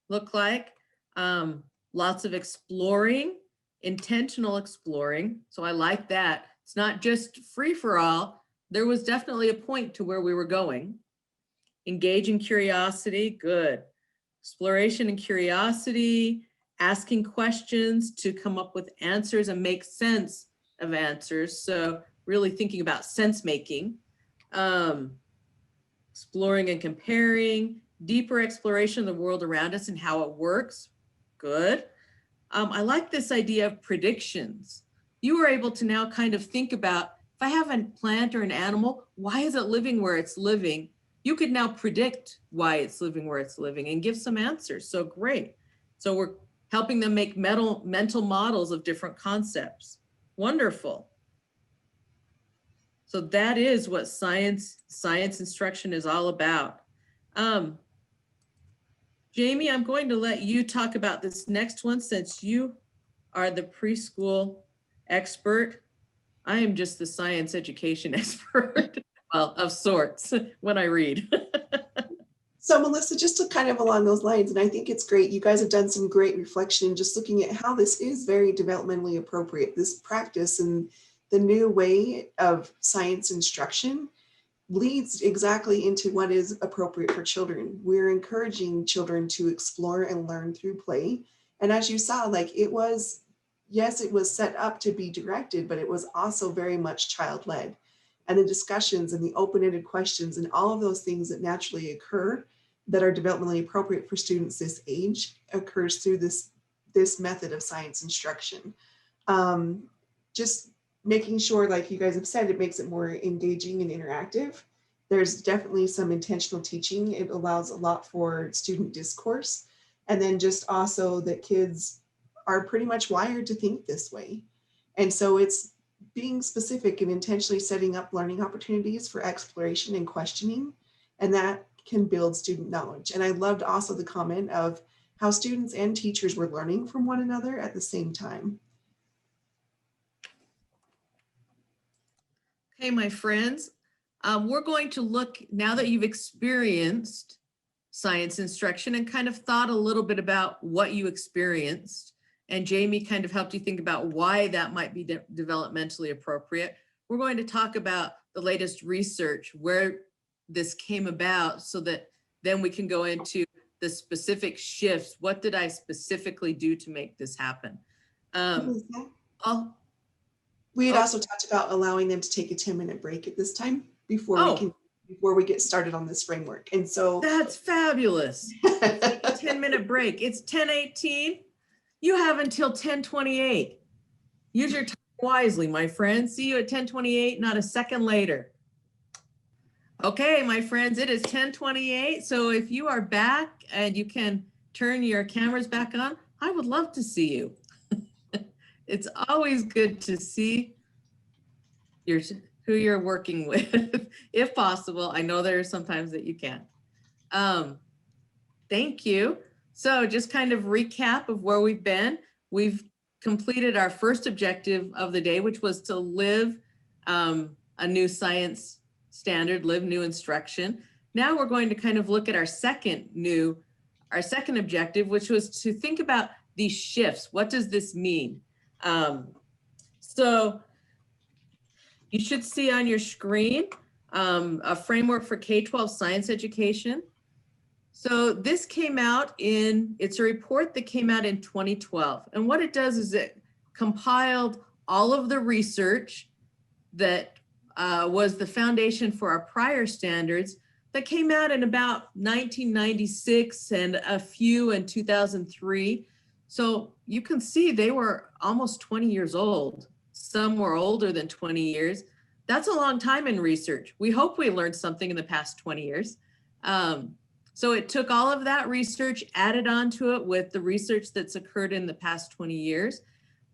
look like? Lots of exploring, intentional exploring. So I like that. It's not just free for all. There was definitely a point to where we were going. Engage in curiosity, good. Exploration and curiosity, asking questions to come up with answers and make sense of answers. So really thinking about sense making. Exploring and comparing, deeper exploration of the world around us and how it works, good. I like this idea of predictions. You were able to now kind of think about, if I have a plant or an animal, why is it living where it's living? You could now predict why it's living where it's living and give some answers, so great. So we're helping them make mental models of different concepts. Wonderful. So that is what science instruction is all about. Jamie, I'm going to let you talk about this next one since you are the preschool expert. I am just the science education expert, well, of sorts when I read. So Melissa, just to kind of along those lines, and I think it's great, you guys have done some great reflection just looking at how this is very developmentally appropriate. This practice and the new way of science instruction leads exactly into what is appropriate for children. We're encouraging children to explore and learn through play. And as you saw, like it was, yes, it was set up to be directed, but it was also very much child-led. And the discussions and the open-ended questions and all of those things that naturally occur that are developmentally appropriate for students this age occurs through this method of science instruction. Just making sure, like you guys have said, it makes it more engaging and interactive. There's definitely some intentional teaching. It allows a lot for student discourse. And then just also that kids are pretty much wired to think this way. And so it's being specific and intentionally setting up learning opportunities for exploration and questioning. And that can build student knowledge. And I loved also the comment of how students and teachers were learning from one another at the same time. Okay, my friends, we're going to look, now that you've experienced science instruction and kind of thought a little bit about what you experienced, and Jamie kind of helped you think about why that might be developmentally appropriate. We're going to talk about the latest research, where this came about, so that then we can go into the specific shifts. What did I specifically do to make this happen? We had also talked about allowing them to take a 10-minute break at this time before we get started on this framework. And so that's fabulous. Take a 10-minute break. It's 10:18. You have until 10:28. Use your time wisely, my friends. See you at 10:28, not a second later. Okay, my friends, it is 10:28. So if you are back and you can turn your cameras back on, I would love to see you. It's always good to see who you're working with, if possible. I know there are sometimes that you can't. Thank you. So just kind of recap of where we've been. We've completed our first objective of the day, which was to live a new science standard, live new instruction. Now we're going to kind of look at our second objective, which was to think about these shifts. What does this mean? So you should see on your screen a framework for K-12 science education. So this came out it's a report that came out in 2012. And what it does is it compiled all of the research that was the foundation for our prior standards that came out in about 1996 and a few in 2003. So you can see they were almost 20 years old. Some were older than 20 years. That's a long time in research. We hope we learned something in the past 20 years. So it took all of that research, added onto it with the research that's occurred in the past 20 years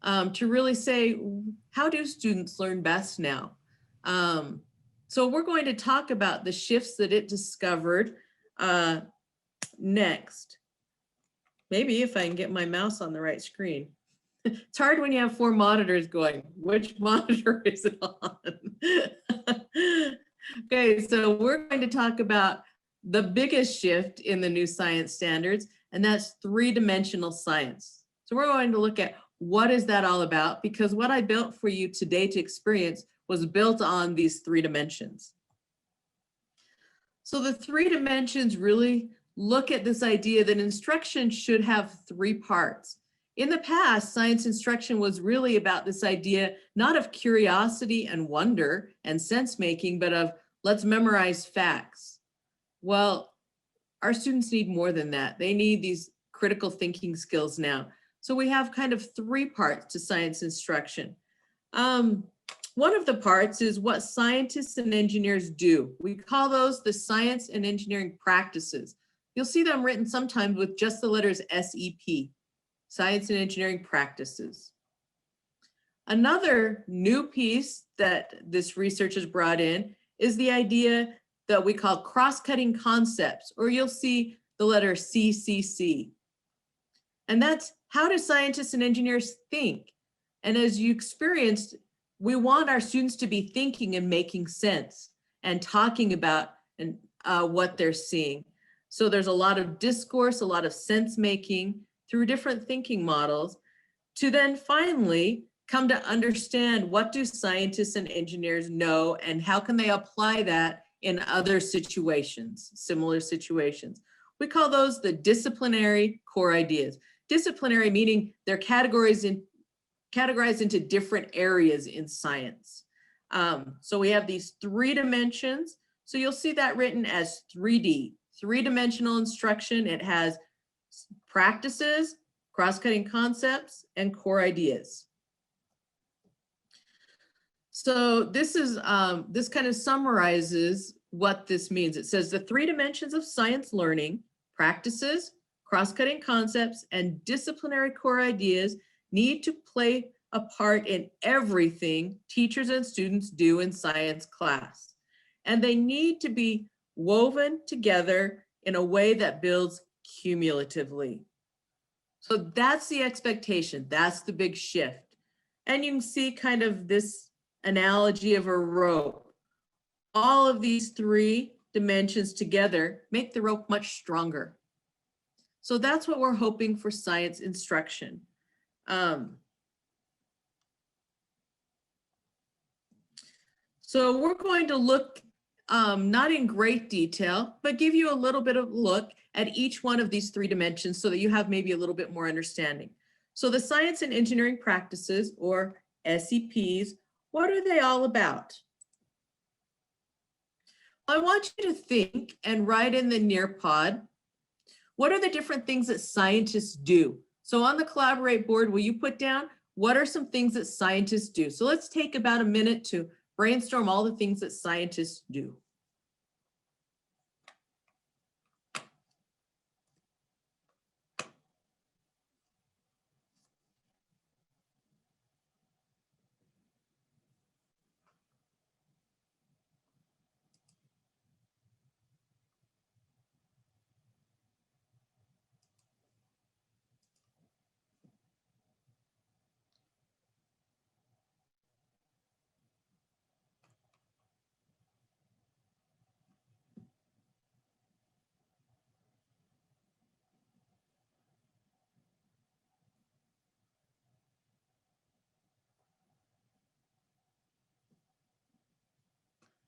to really say, how do students learn best now? So we're going to talk about the shifts that it discovered next. Maybe if I can get my mouse on the right screen. It's hard when you have 4 monitors going. Which monitor is it on? Okay, so we're going to talk about the biggest shift in the new science standards, and that's 3-dimensional science. So we're going to look at what is that all about, because what I built for you today to experience was built on these 3 dimensions. So the 3 dimensions really look at this idea that instruction should have 3 parts. In the past, science instruction was really about this idea, not of curiosity and wonder and sense making, but of let's memorize facts. Well, our students need more than that. They need these critical thinking skills now. So we have kind of 3 parts to science instruction. One of the parts is what scientists and engineers do. We call those the science and engineering practices. You'll see them written sometimes with just the letters SEP, science and engineering practices. Another new piece that this research has brought in is the idea that we call cross-cutting concepts, or you'll see the letter CCC. And that's how do scientists and engineers think? And as you experienced, we want our students to be thinking and making sense and talking about what they're seeing. So there's a lot of discourse, a lot of sense making through different thinking models to then finally come to understand what do scientists and engineers know and how can they apply that in other situations, similar situations. We call those the disciplinary core ideas. Disciplinary meaning they're categorized into different areas in science. So we have these 3 dimensions. So you'll see that written as 3D, 3-dimensional instruction. It has practices, cross-cutting concepts, and core ideas. So this is this kind of summarizes what this means. It says the 3 dimensions of science learning, practices, cross-cutting concepts, and disciplinary core ideas need to play a part in everything teachers and students do in science class. And they need to be woven together in a way that builds cumulatively. So that's the expectation. That's the big shift. And you can see kind of this analogy of a rope. All of these 3 dimensions together make the rope much stronger. So that's what we're hoping for science instruction. So we're going to look, not in great detail, but give you a little bit of look at each one of these 3 dimensions so that you have maybe a little bit more understanding. So the science and engineering practices, or SEPs, what are they all about? I want you to think and write in the Nearpod, what are the different things that scientists do? So on the Collaborate board, will you put down, what are some things that scientists do? So let's take about a minute to brainstorm all the things that scientists do.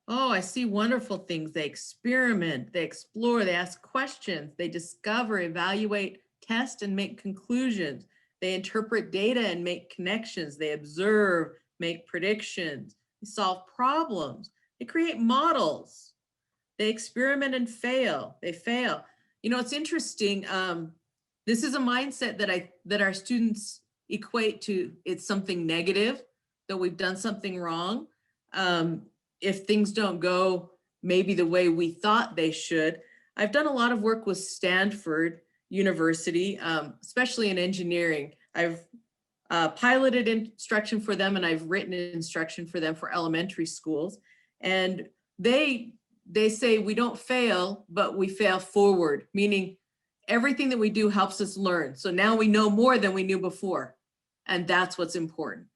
Oh, I see wonderful things. They experiment, they explore, they ask questions, they discover, evaluate, test, and make conclusions. They interpret data and make connections. They observe, make predictions. They solve problems. They create models. They experiment and fail. They fail. You know, it's interesting. This is a mindset that our students equate to. It's something negative, that we've done something wrong. If things don't go maybe the way we thought they should. I've done a lot of work with Stanford University, especially in engineering. I've piloted instruction for them and I've written instruction for them for elementary schools. And they say we don't fail, but we fail forward, meaning everything that we do helps us learn. So now we know more than we knew before. And that's what's important.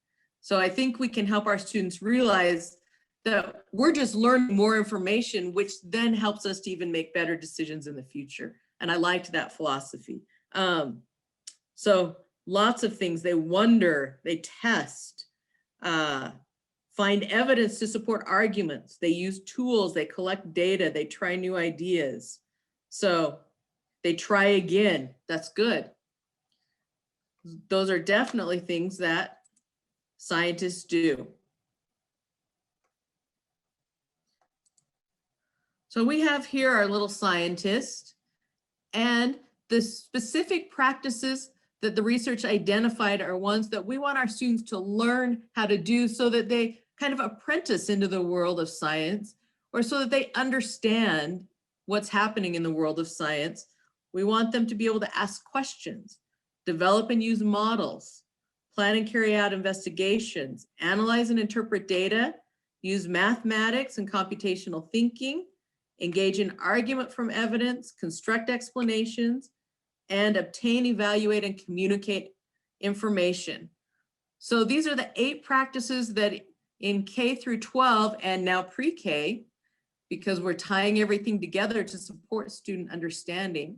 So I think we can help our students realize that we're just learning more information, which then helps us to even make better decisions in the future. And I liked that philosophy. So lots of things. They wonder, they test, find evidence to support arguments. They use tools, they collect data, they try new ideas. So they try again. That's good. Those are definitely things that scientists do. So we have here our little scientist, and the specific practices that the research identified are ones that we want our students to learn how to do so that they kind of apprentice into the world of science, or so that they understand what's happening in the world of science. We want them to be able to ask questions, develop and use models, plan and carry out investigations, analyze and interpret data, use mathematics and computational thinking, engage in argument from evidence, construct explanations, and obtain, evaluate, and communicate information. So these are the 8 practices that in K through 12 and now pre-K, because we're tying everything together to support student understanding.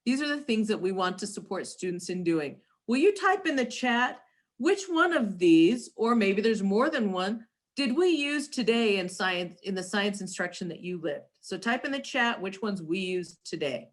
These are the things that we want to support students in doing. Will you type in the chat which one of these, or maybe there's more than one, did we use today in science, in the science instruction that you lived? So type in the chat which ones we used today.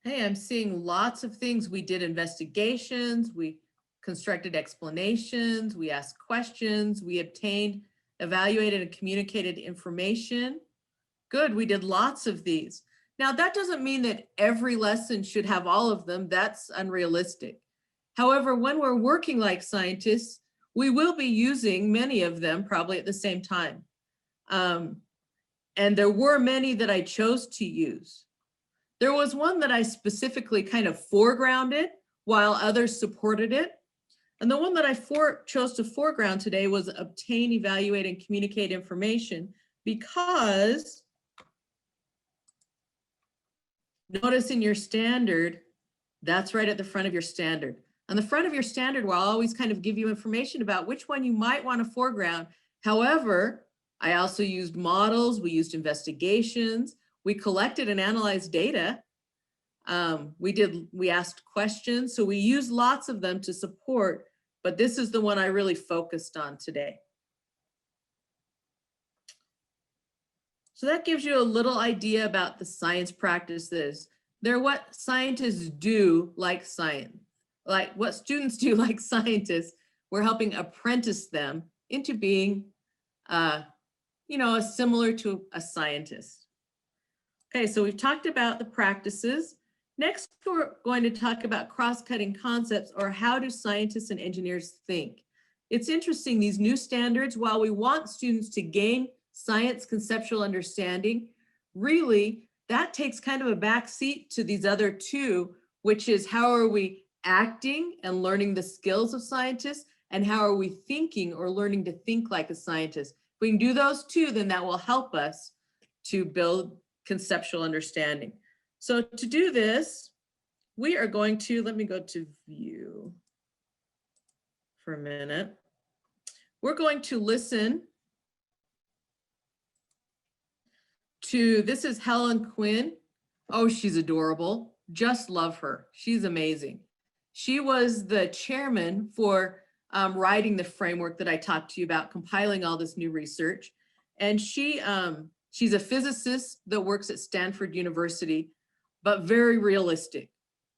Hey, I'm seeing lots of things. We did investigations, we constructed explanations, we asked questions, we obtained, evaluated, and communicated information. Good, we did lots of these. Now, that doesn't mean that every lesson should have all of them. That's unrealistic. However, when we're working like scientists, we will be using many of them probably at the same time. And there were many that I chose to use. There was one that I specifically kind of foregrounded while others supported it. And the one that I chose to foreground today was obtain, evaluate, and communicate information, because notice in your standard, that's right at the front of your standard. On the front of your standard, we'll always kind of give you information about which one you might want to foreground. However, I also used models, we used investigations, we collected and analyzed data. We asked questions. So we used lots of them to support, but this is the one I really focused on today. So that gives you a little idea about the science practices. They're what scientists do like science, like what students do like scientists. We're helping apprentice them into being, similar to a scientist. Okay, so we've talked about the practices. Next, we're going to talk about cross-cutting concepts, or how do scientists and engineers think. It's interesting, these new standards, while we want students to gain science conceptual understanding, really that takes kind of a back seat to these other two, which is how are we acting and learning the skills of scientists, and how are we thinking or learning to think like a scientist. If we can do those two, then that will help us to build conceptual understanding. So to do this, we are going to, let me go to view for a minute. We're going to listen to, this is Helen Quinn. Oh, she's adorable. Just love her. She's amazing. She was the chairman for writing the framework that I talked to you about, compiling all this new research. And she's a physicist that works at Stanford University, but very realistic.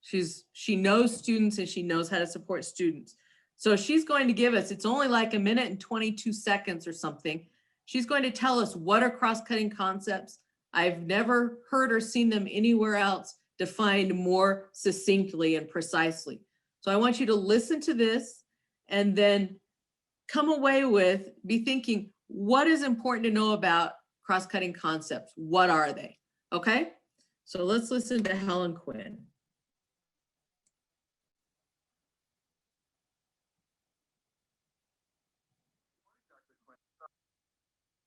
She knows students and she knows how to support students. So she's going to give us, it's only like 1 minute and 22 seconds or something. She's going to tell us what are cross-cutting concepts. I've never heard or seen them anywhere else defined more succinctly and precisely. So I want you to listen to this and then come away with, be thinking, what is important to know about cross-cutting concepts? What are they? Okay, so let's listen to Helen Quinn.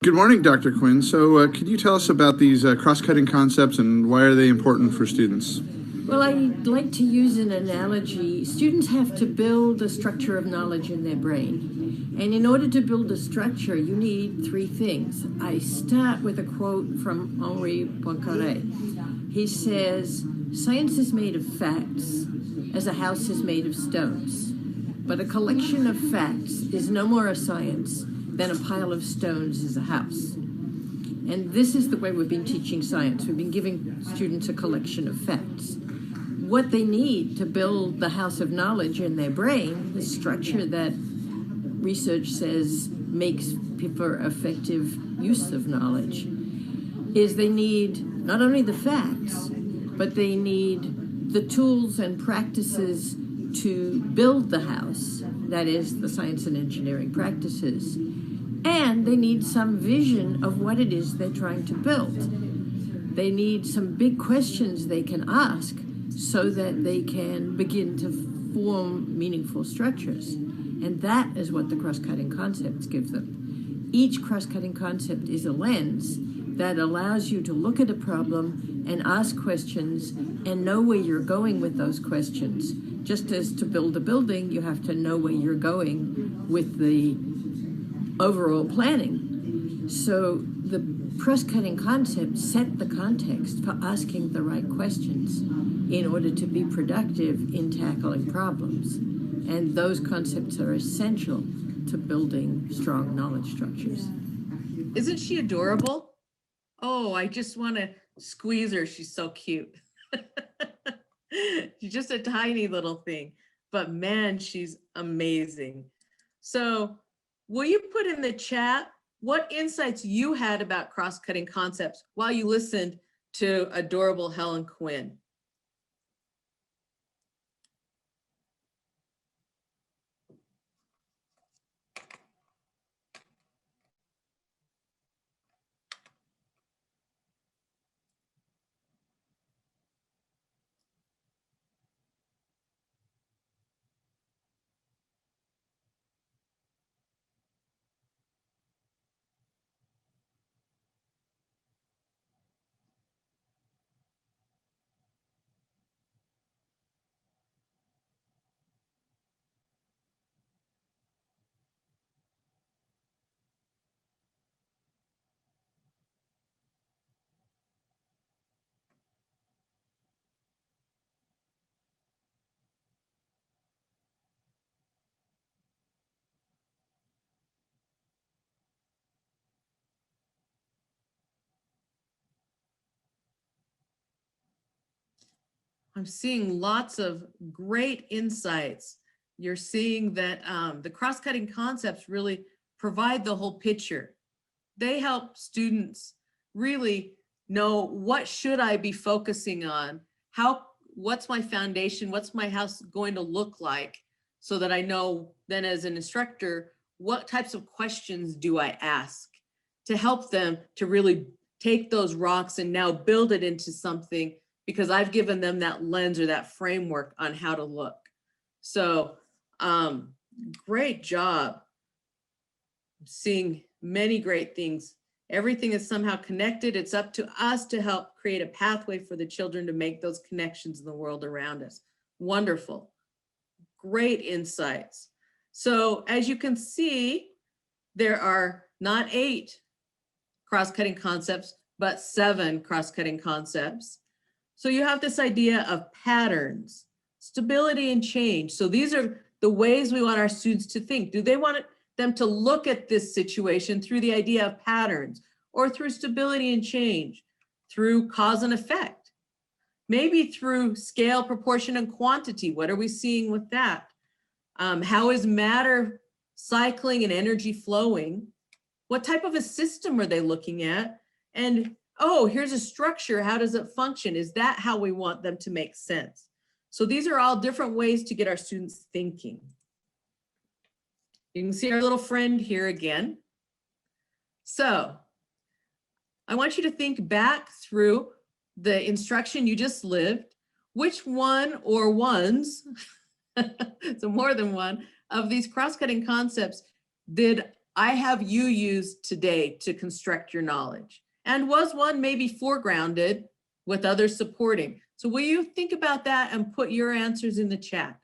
Good morning, Dr. Quinn. So could you tell us about these cross-cutting concepts and why are they important for students? Well, I'd like to use an analogy. Students have to build a structure of knowledge in their brain. And in order to build a structure, you need 3 things. I start with a quote from Henri Poincaré. He says, "Science is made of facts, as a house is made of stones. But a collection of facts is no more a science than a pile of stones is a house." And this is the way we've been teaching science. We've been giving students a collection of facts. What they need to build the house of knowledge in their brain, the structure that research says makes for effective use of knowledge, is they need not only the facts, but they need the tools and practices to build the house, that is the science and engineering practices, and they need some vision of what it is they're trying to build. They need some big questions they can ask so that they can begin to form meaningful structures. And that is what the cross-cutting concepts give them. Each cross-cutting concept is a lens that allows you to look at a problem and ask questions and know where you're going with those questions. Just as to build a building, you have to know where you're going with the overall planning. So the cross-cutting concepts set the context for asking the right questions in order to be productive in tackling problems. And those concepts are essential to building strong knowledge structures. Isn't she adorable? Oh, I just want to squeeze her. She's so cute. She's just a tiny little thing, but man, she's amazing. So will you put in the chat what insights you had about cross-cutting concepts while you listened to adorable Helen Quinn? I'm seeing lots of great insights. You're seeing that the cross-cutting concepts really provide the whole picture. They help students really know what should I be focusing on? What's my foundation? What's my house going to look like? So that I know then as an instructor, what types of questions do I ask to help them to really take those rocks and now build it into something, because I've given them that lens or that framework on how to look. So great job. I'm seeing many great things. Everything is somehow connected. It's up to us to help create a pathway for the children to make those connections in the world around us. Wonderful. Great insights. So as you can see, there are not 8 cross-cutting concepts, but 7 cross-cutting concepts. So you have this idea of patterns, stability and change. So these are the ways we want our students to think. Do they want them to look at this situation through the idea of patterns, or through stability and change, through cause and effect, maybe through scale, proportion, and quantity? What are we seeing with that? How is matter cycling and energy flowing? What type of a system are they looking at? And oh, here's a structure. How does it function? Is that how we want them to make sense? So these are all different ways to get our students thinking. You can see our little friend here again. So I want you to think back through the instruction you just lived. Which one or ones, so more than one, of these cross-cutting concepts did I have you use today to construct your knowledge? And was one maybe foregrounded with others supporting? So will you think about that and put your answers in the chat?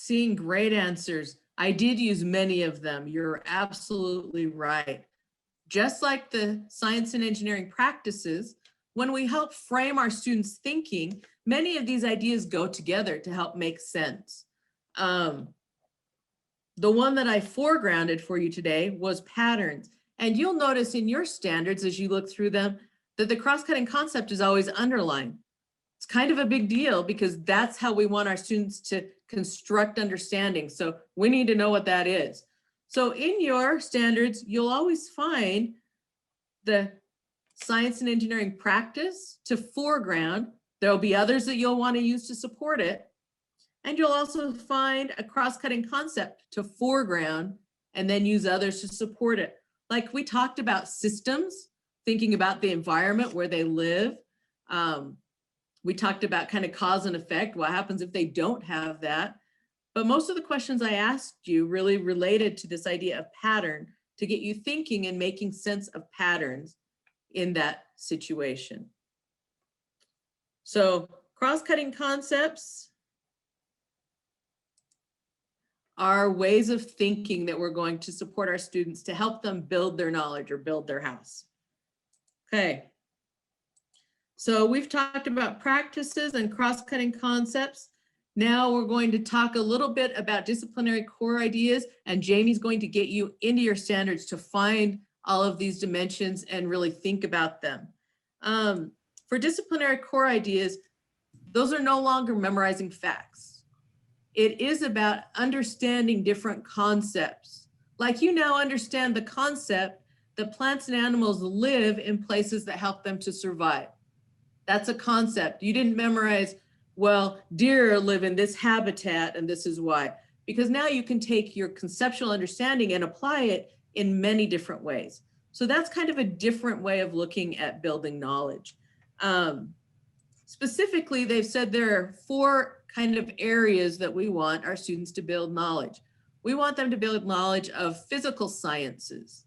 seeing great answers. I did use many of them. You're absolutely right. Just like the science and engineering practices, when we help frame our students' thinking, many of these ideas go together to help make sense. The one that I foregrounded for you today was patterns. And you'll notice in your standards as you look through them that the cross-cutting concept is always underlined. It's kind of a big deal because that's how we want our students to construct understanding. So we need to know what that is. So in your standards, you'll always find the science and engineering practice to foreground. There'll be others that you'll want to use to support it. And you'll also find a cross-cutting concept to foreground and then use others to support it. Like we talked about systems, thinking about the environment where they live. We talked about kind of cause and effect, what happens if they don't have that. But most of the questions I asked you really related to this idea of pattern to get you thinking and making sense of patterns in that situation. So cross-cutting concepts are ways of thinking that we're going to support our students to help them build their knowledge or build their house. Okay. So we've talked about practices and cross-cutting concepts. Now we're going to talk a little bit about disciplinary core ideas, and Jamie's going to get you into your standards to find all of these dimensions and really think about them. For disciplinary core ideas, those are no longer memorizing facts. It is about understanding different concepts. Like you now understand the concept that plants and animals live in places that help them to survive. That's a concept. You didn't memorize, well, deer live in this habitat and this is why. Because now you can take your conceptual understanding and apply it in many different ways. So that's kind of a different way of looking at building knowledge. Specifically, they've said there are 4 kind of areas that we want our students to build knowledge. We want them to build knowledge of physical sciences,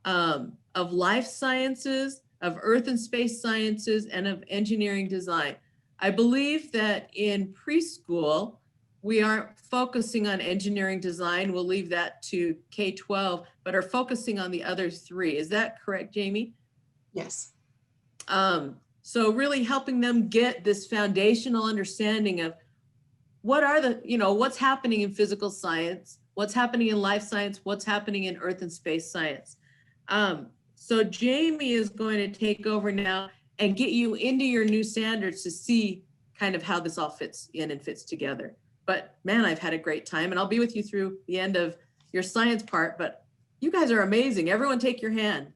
of life sciences, of earth and space sciences, and of engineering design. I believe that in preschool, we aren't focusing on engineering design. We'll leave that to K-12, but are focusing on the other 3. Is that correct, Jamie? Yes. So really helping them get this foundational understanding of what are the, what's happening in physical science, what's happening in life science, what's happening in earth and space science. So Jamie is going to take over now and get you into your new standards to see kind of how this all fits in and fits together. But man, I've had a great time, and I'll be with you through the end of your science part, but you guys are amazing. Everyone take your hand.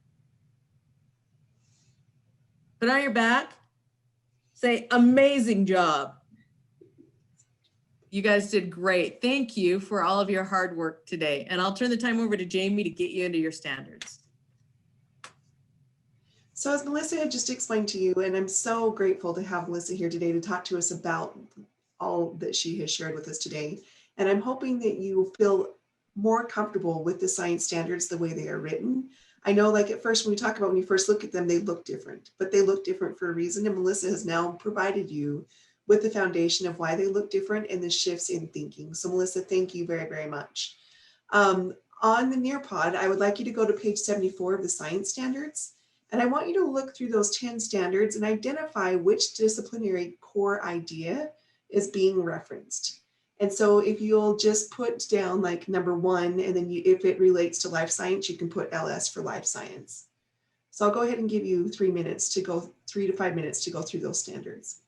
Put on your back, say amazing job. You guys did great. Thank you for all of your hard work today. And I'll turn the time over to Jamie to get you into your standards. So as Melissa had just explained to you, and I'm so grateful to have Melissa here today to talk to us about all that she has shared with us today. And I'm hoping that you feel more comfortable with the science standards the way they are written. I know, like at first when we talk about when you first look at them, they look different, but they look different for a reason. And Melissa has now provided you with the foundation of why they look different and the shifts in thinking. So Melissa, thank you very, very much. On the Nearpod, I would like you to go to page 74 of the science standards. And I want you to look through those 10 standards and identify which disciplinary core idea is being referenced. And so if you'll just put down like number 1, and then if it relates to life science, you can put LS for life science. So I'll go ahead and give you 3 to 5 minutes to go through those standards.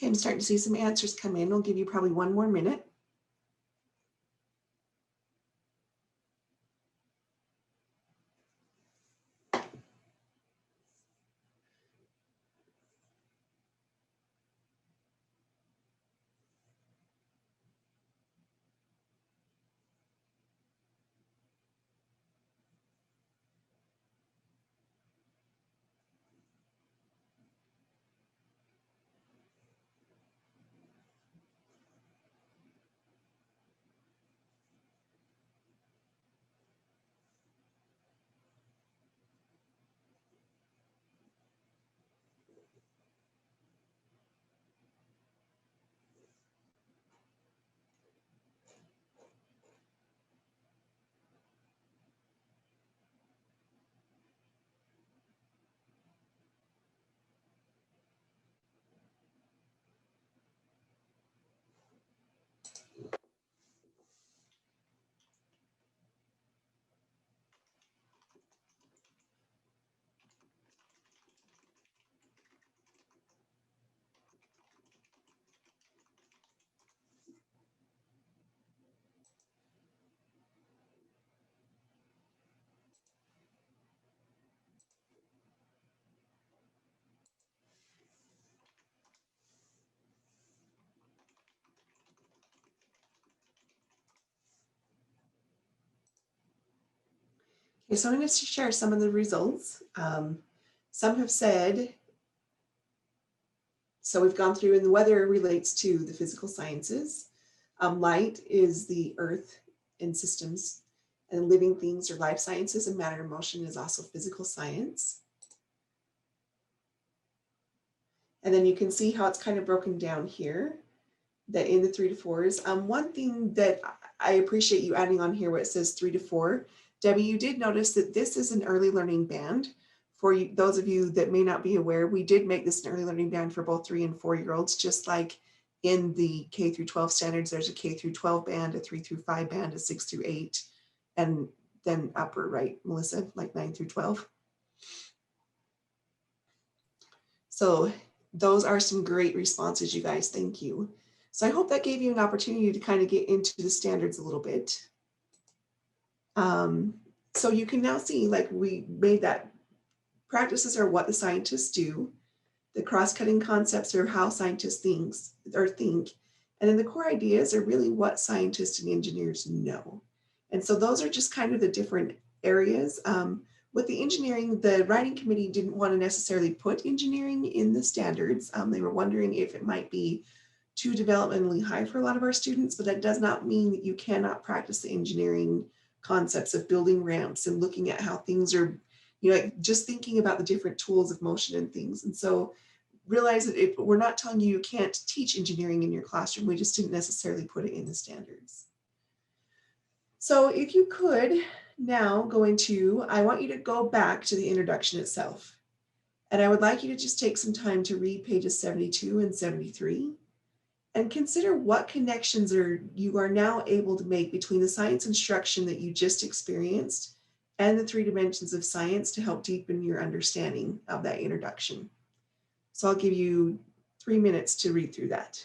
Okay, I'm starting to see some answers come in. We'll give you probably one more minute. Okay, so I'm going to share some of the results. Some have said, so we've gone through, and the weather relates to the physical sciences. Light is the earth and systems, and living things are life sciences, and matter and motion is also physical science. And then you can see how it's kind of broken down here, that in the 3 to 4s. One thing that I appreciate you adding on here where it says 3 to 4, Debbie, you did notice that this is an early learning band. For you, those of you that may not be aware, we did make this an early learning band for both 3 and 4-year-olds, just like in the K through 12 standards, there's a K through 12 band, a 3 through 5 band, a 6 through 8, and then upper, right, Melissa, like 9 through 12. So those are some great responses, you guys. Thank you. So I hope that gave you an opportunity to kind of get into the standards a little bit. So you can now see, like, we made that practices are what the scientists do. The cross-cutting concepts are how scientists think. And then the core ideas are really what scientists and engineers know. And so those are just kind of the different areas. With the engineering, the writing committee didn't want to necessarily put engineering in the standards. They were wondering if it might be too developmentally high for a lot of our students, but that does not mean that you cannot practice the engineering concepts of building ramps and looking at how things are, you know, like just thinking about the different tools of motion and things. And so realize that if we're not telling you can't teach engineering in your classroom, we just didn't necessarily put it in the standards. So if you could now go into, I want you to go back to the introduction itself. And I would like you to just take some time to read pages 72 and 73 and consider what connections you are now able to make between the science instruction that you just experienced and the 3 dimensions of science to help deepen your understanding of that introduction. So I'll give you 3 minutes to read through that.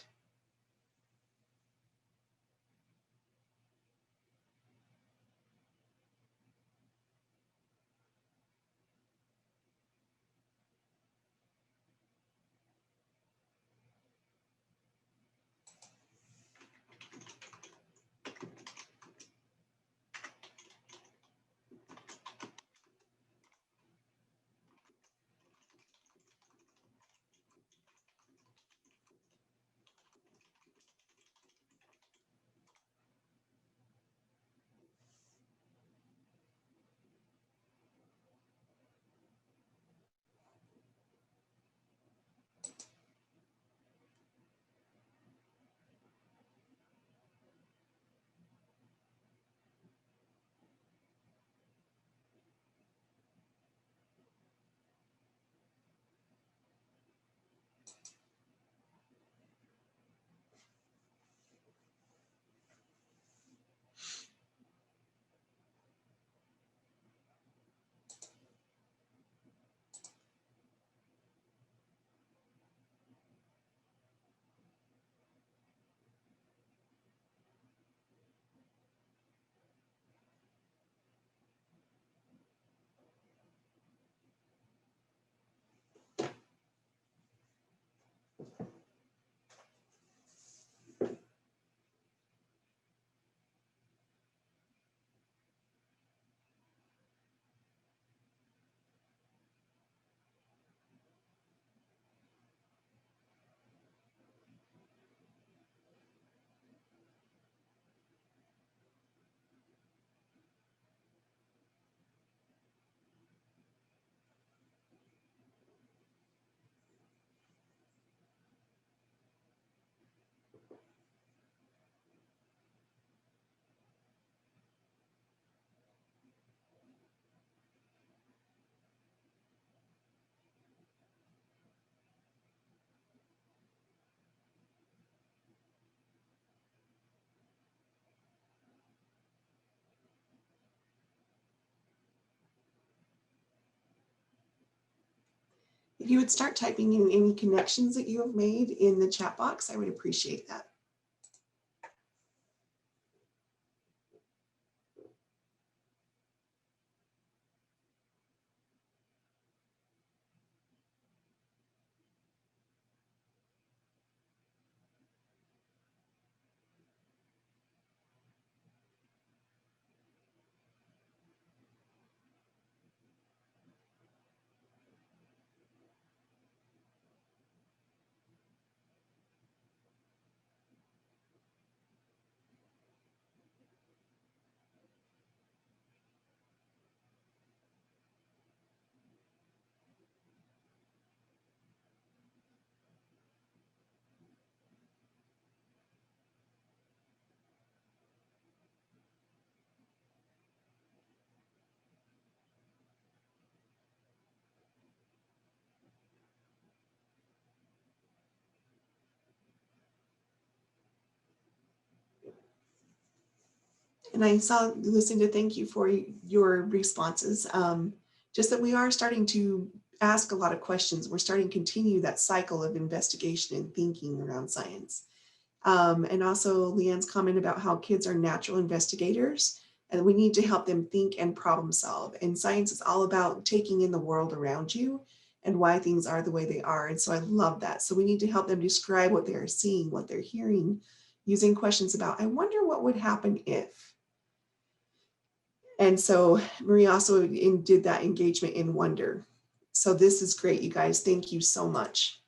If you would start typing in any connections that you have made in the chat box, I would appreciate that. And I saw Lucinda, thank you for your responses. Just that we are starting to ask a lot of questions. We're starting to continue that cycle of investigation and thinking around science. And also Leanne's comment about how kids are natural investigators and we need to help them think and problem solve. And science is all about taking in the world around you and why things are the way they are. And so I love that. So we need to help them describe what they are seeing, what they're hearing, using questions about, I wonder what would happen if. And so Marie also did that engagement in wonder. So this is great, you guys. Thank you so much.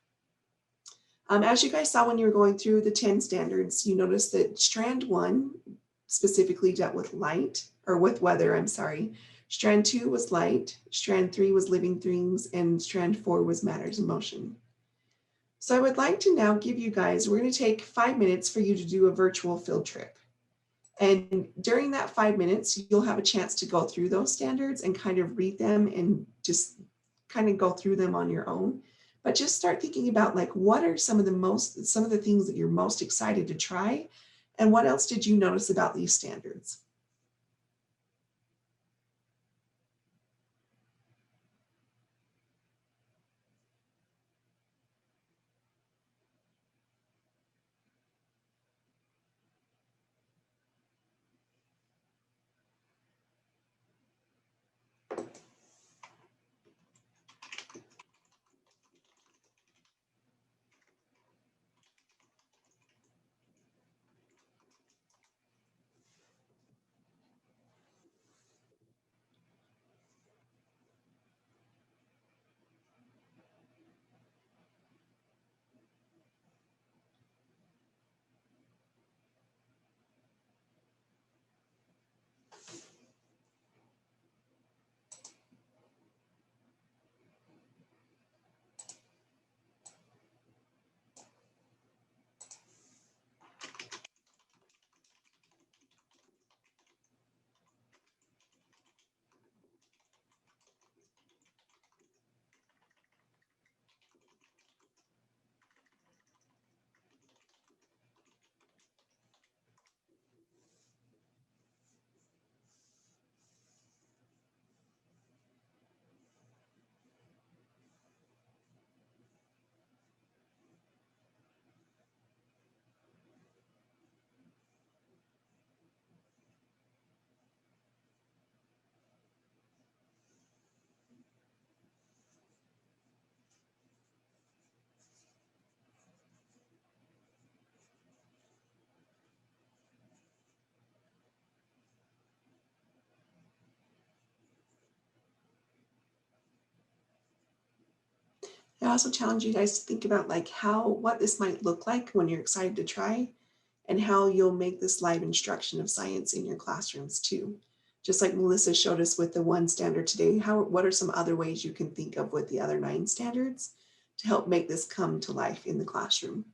As you guys saw when you were going through the 10 standards, you noticed that strand 1 specifically dealt with light, or with weather, I'm sorry. Strand 2 was light, strand 3 was living things, and strand 4 was matters in motion. So I would like to now give you guys, we're going to take 5 minutes for you to do a virtual field trip. And during that 5 minutes, you'll have a chance to go through those standards and kind of read them and just kind of go through them on your own. But just start thinking about like, what are some of the things that you're most excited to try? And what else did you notice about these standards? also challenge you guys to think about like what this might look like when you're excited to try, and how you'll make this live instruction of science in your classrooms too. Just like Melissa showed us with the 1 standard today, what are some other ways you can think of with the other 9 standards to help make this come to life in the classroom?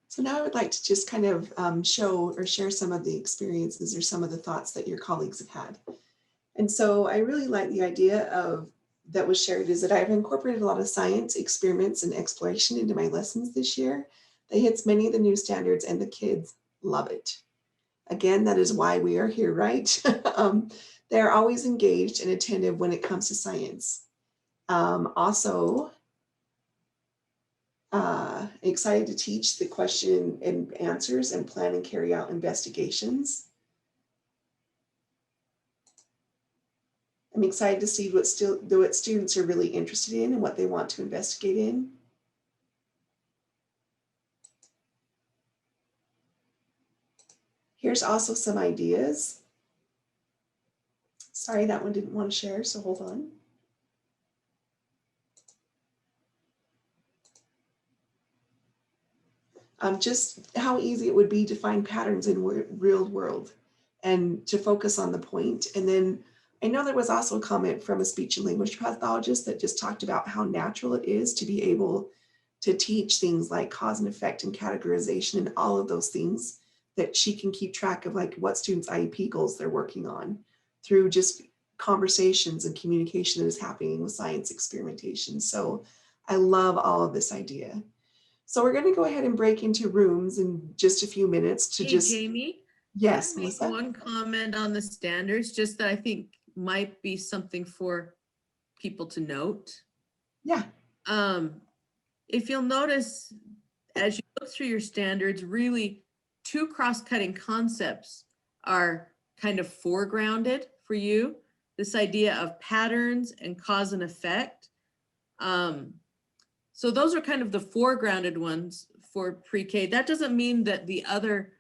So now I would like to just kind of show or share some of the experiences or some of the thoughts that your colleagues have had. And so I really like the idea that was shared is that I've incorporated a lot of science, experiments, and exploration into my lessons this year that hits many of the new standards, and the kids love it. Again, that is why we are here, right? They're always engaged and attentive when it comes to science. Also, excited to teach the question and answers and plan and carry out investigations. I'm excited to see what students are really interested in and what they want to investigate in. Here's also some ideas. Sorry, that one didn't want to share, so hold on. Just how easy it would be to find patterns in real world and to focus on the point. And then I know there was also a comment from a speech and language pathologist that just talked about how natural it is to be able to teach things like cause and effect and categorization and all of those things that she can keep track of, like what students' IEP goals they're working on through just conversations and communication that is happening with science experimentation. So I love all of this idea. So we're going to go ahead and break into rooms in just a few minutes to Jamie? Yes, can I make Melissa? one comment on the standards, just that I think might be something for people to note. Yeah. If you'll notice, as you look through your standards, really 2 cross-cutting concepts are kind of foregrounded for you. This idea of patterns and cause and effect. So those are kind of the foregrounded ones for pre-K. That doesn't mean that the other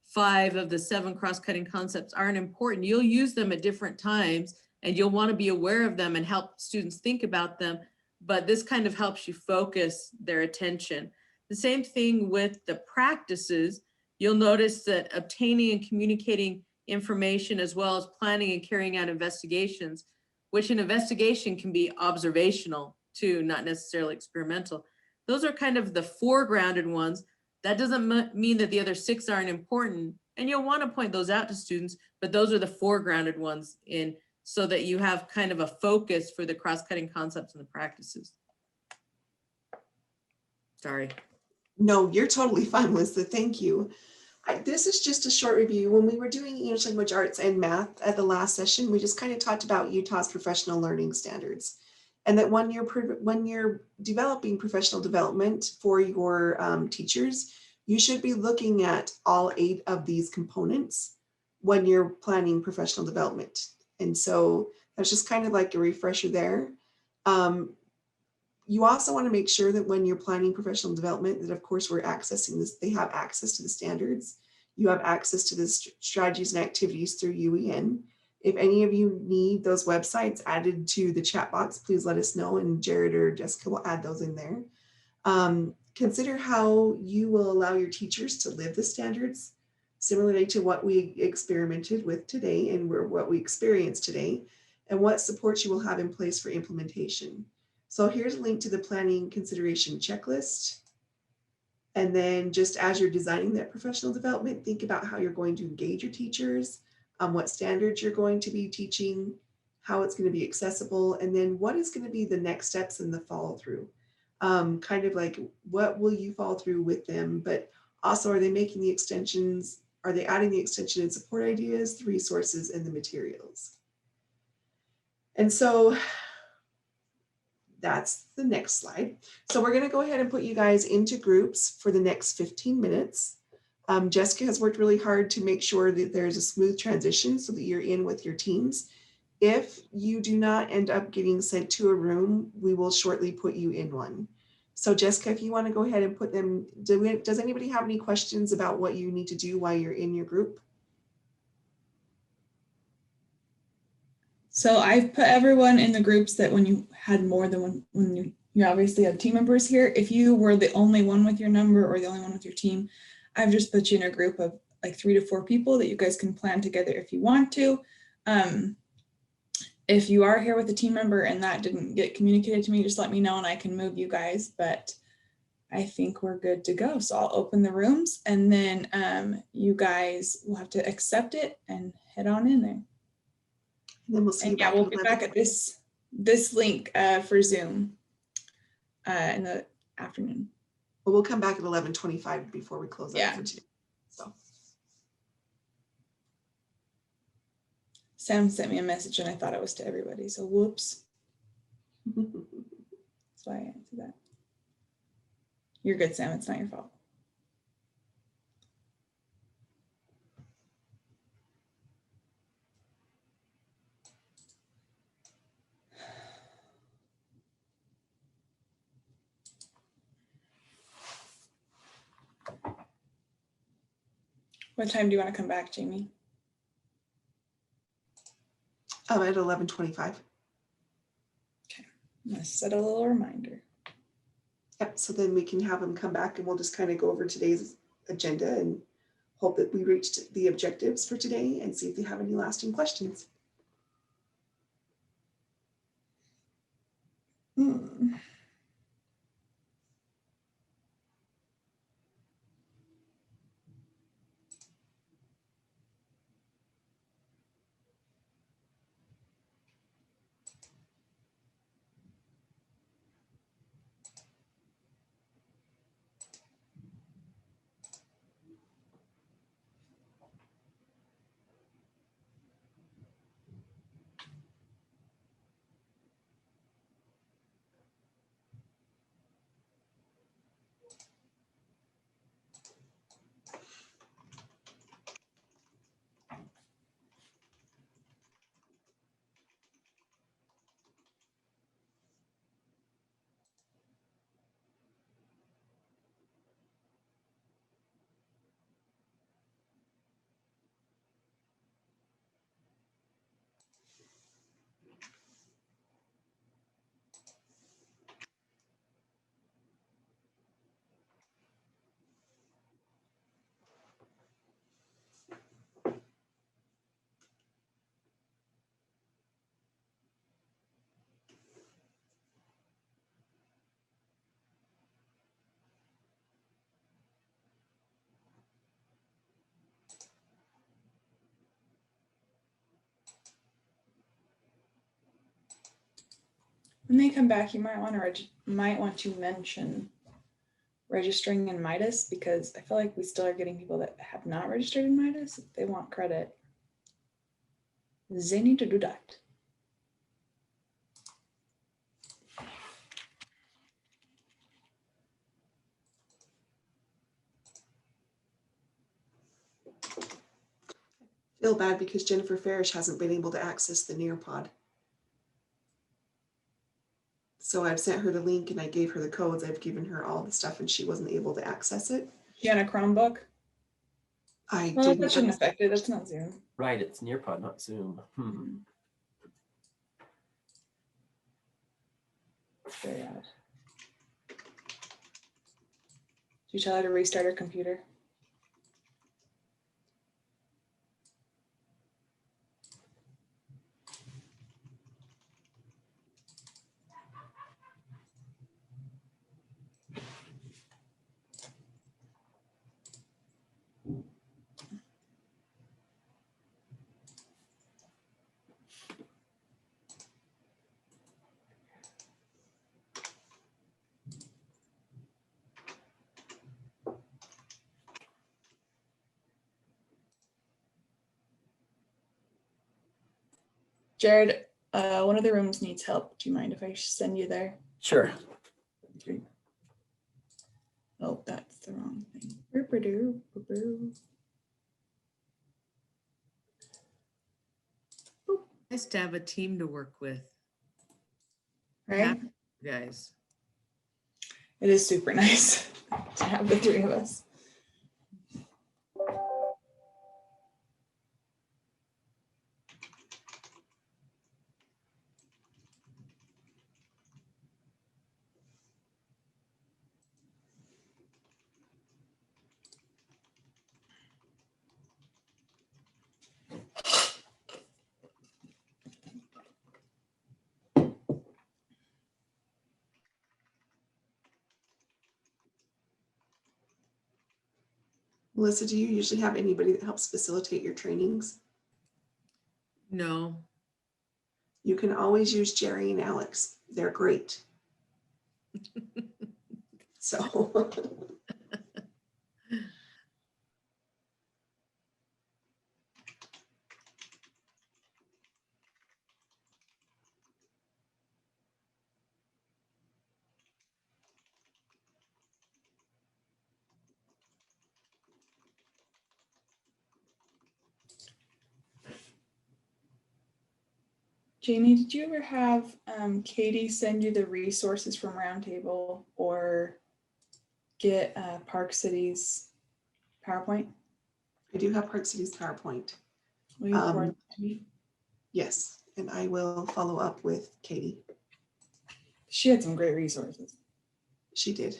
5 of the 7 cross-cutting concepts aren't important. You'll use them at different times and you'll want to be aware of them and help students think about them. But this kind of helps you focus their attention. The same thing with the practices. You'll notice that obtaining and communicating information as well as planning and carrying out investigations, which an investigation can be observational too, not necessarily experimental. Those are kind of the foregrounded ones. That doesn't mean that the other 6 aren't important, and you'll want to point those out to students, but those are the foregrounded ones in so that you have kind of a focus for the cross-cutting concepts and the practices. Sorry. No, you're totally fine, Melissa. Thank you. This is just a short review. When we were doing English language arts and math at the last session, we just kind of talked about Utah's professional learning standards. And that when you're developing professional development for your teachers, you should be looking at all 8 of these components when you're planning professional development. And so that's just kind of like a refresher there. You also want to make sure that when you're planning professional development, that of course we're accessing this, they have access to the standards. You have access to the strategies and activities through UEN. If any of you need those websites added to the chat box, please let us know, and Jared or Jessica will add those in there. Consider how you will allow your teachers to live the standards, similarly to what we experimented with today and what we experienced today, and what supports you will have in place for implementation. So here's a link to the planning consideration checklist. And then just as you're designing that professional development, think about how you're going to engage your teachers, what standards you're going to be teaching, how it's going to be accessible, and then what is going to be the next steps in the follow through. Kind of like, what will you follow through with them, but also are they making the extensions? Are they adding the extension and support ideas, the resources, and the materials? And so that's the next slide. So we're going to go ahead and put you guys into groups for the next 15 minutes. Jessica has worked really hard to make sure that there's a smooth transition so that you're in with your teams. If you do not end up getting sent to a room, we will shortly put you in one. So Jessica, if you want to go ahead and put them, does anybody have any questions about what you need to do while you're in your group? So I've put everyone in the groups that when you had more than one, when you obviously had team members here, if you were the only one with your number or the only one with your team, I've just put you in a group of like 3 to 4 people that you guys can plan together if you want to. If you are here with a team member and that didn't get communicated to me, just let me know and I can move you guys, but I think we're good to go. So I'll open the rooms and then you guys will have to accept it and head on in there. And then we'll see you back. We'll be back at this link for Zoom in the afternoon. But we'll come back at 11:25 before we close out for today. So Sam sent me a message and I thought it was to everybody. So whoops. That's why I answered that. You're good, Sam. It's not your fault. What time do you want to come back, Jamie? at 11:25. Okay, let's set a little reminder. Yep, so then we can have them come back and we'll just kind of go over today's agenda and hope that we reached the objectives for today and see if they have any lasting questions. When they come back, you might want to mention registering in Midas, because I feel like we still are getting people that have not registered in Midas. If they want credit, they need to do that. Feel bad because Jennifer Farish hasn't been able to access the Nearpod. So I've sent her the link and I gave her the codes. I've given her all the stuff and she wasn't able to access it. She on a Chromebook? Well, didn't that shouldn't affect it. That's not Zoom. Right, it's Nearpod, not Zoom. Very odd. Did you tell her to restart her computer? Jared, one of the rooms needs help. Do you mind if I send you there? Sure. Okay. Oh, that's the wrong thing. Nice to have a team to work with. Right? Guys. It is super nice to have the three of us. Melissa, do you usually have anybody that helps facilitate your trainings? No. You can always use Jerry and Alex. They're great. So. Jamie, did you ever have Katie send you the resources from Roundtable or get Park City's PowerPoint? I do have Park City's PowerPoint. Will you forward it to me? Yes, and I will follow up with Katie. She had some great resources. She did.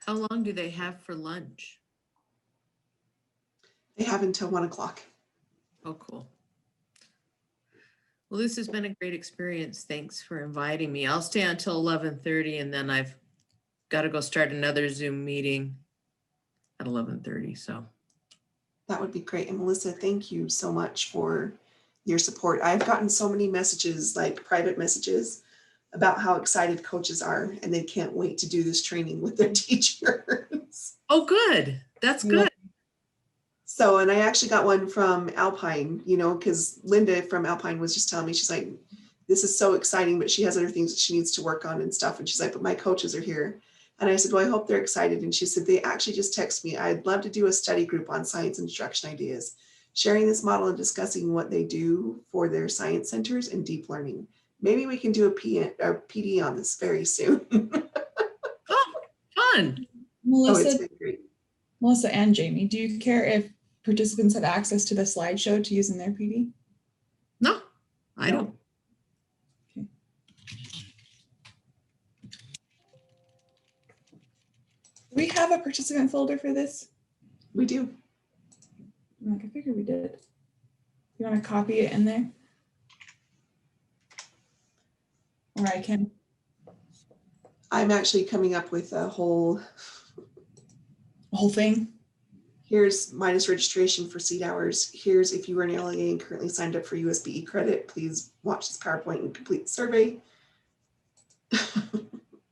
How long do they have for lunch? They have until 1 o'clock. Oh, cool. Well, this has been a great experience. Thanks for inviting me. I'll stay until 11:30 and then I've got to go start another Zoom meeting at 11:30. So that would be great. And Melissa, thank you so much for your support. I've gotten so many messages, like private messages, about how excited coaches are and they can't wait to do this training with their teachers. Oh, good. That's good. So, and I actually got one from Alpine, you know, because Linda from Alpine was just telling me, she's like, this is so exciting, but she has other things that she needs to work on and stuff. And she's like, but my coaches are here. And I said, well, I hope they're excited. And she said, they actually just text me, I'd love to do a study group on science instruction ideas, sharing this model and discussing what they do for their science centers and deep learning. Maybe we can do a PD on this very soon. Oh, fun. Melissa, it's been great. Melissa and Jamie, do you care if participants have access to the slideshow to use in their PD? No, I don't. Okay. Do we have a participant folder for this? We do. I figured we did. You want to copy it in there? Or I can. I'm actually coming up with a whole thing. Here's minus registration for seat hours. Here's if you were an LEA and currently signed up for USBE credit, please watch this PowerPoint and complete the survey.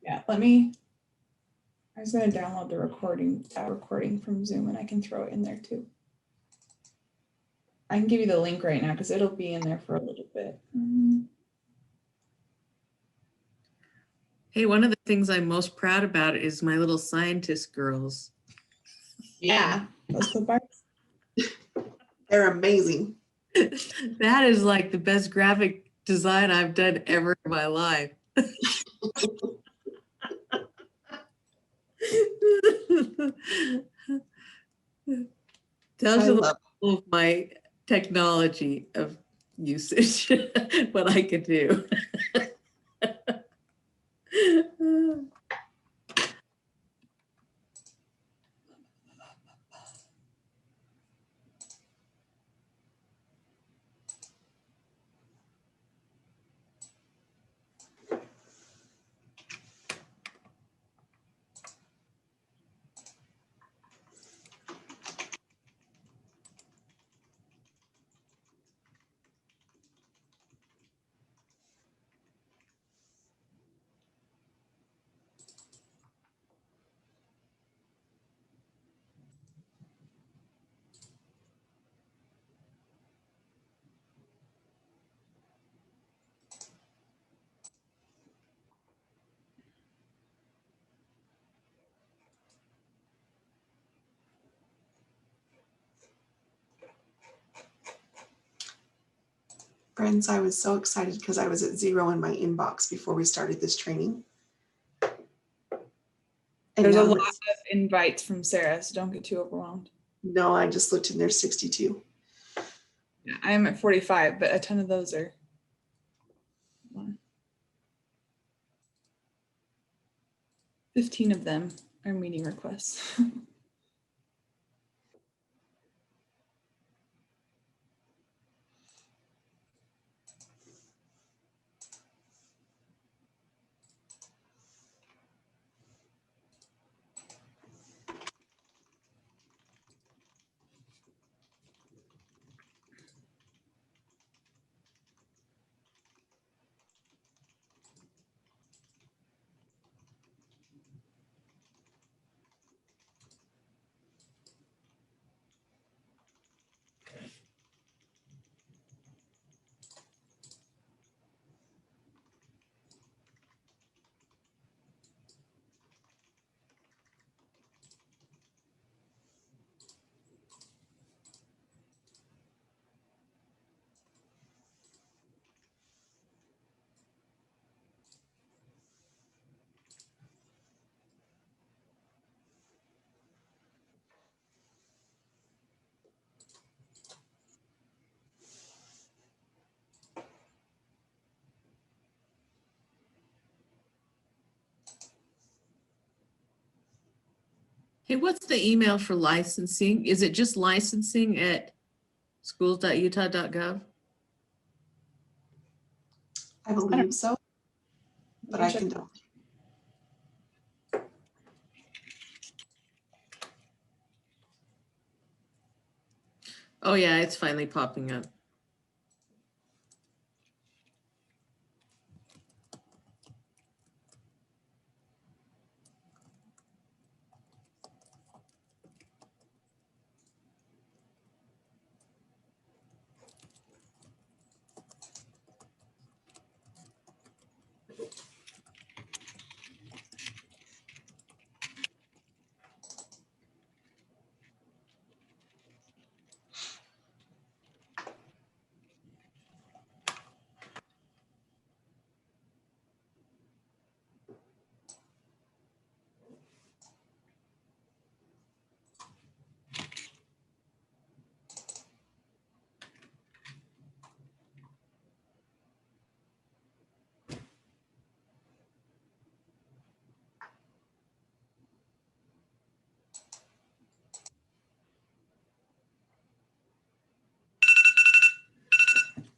Yeah, I was going to download the recording from Zoom, and I can throw it in there too. I can give you the link right now because it'll be in there for a little bit. Hey, one of the things I'm most proud about is my little scientist girls. Yeah, those clip arts. They're amazing. That is like the best graphic design I've done ever in my life. Tells you of my technology of usage, what I could do. Friends, I was so excited because I was at 0 in my inbox before we started this training. And there's a lot of invites from Sarah, so don't get too overwhelmed. No, I just looked and there's 62. Yeah, I am at 45, but a ton of those are 15 of them are meeting requests. Hey, what's the email for licensing? Is it just licensing at schools.utah.gov? I believe so, but I can double. Oh yeah, it's finally popping up.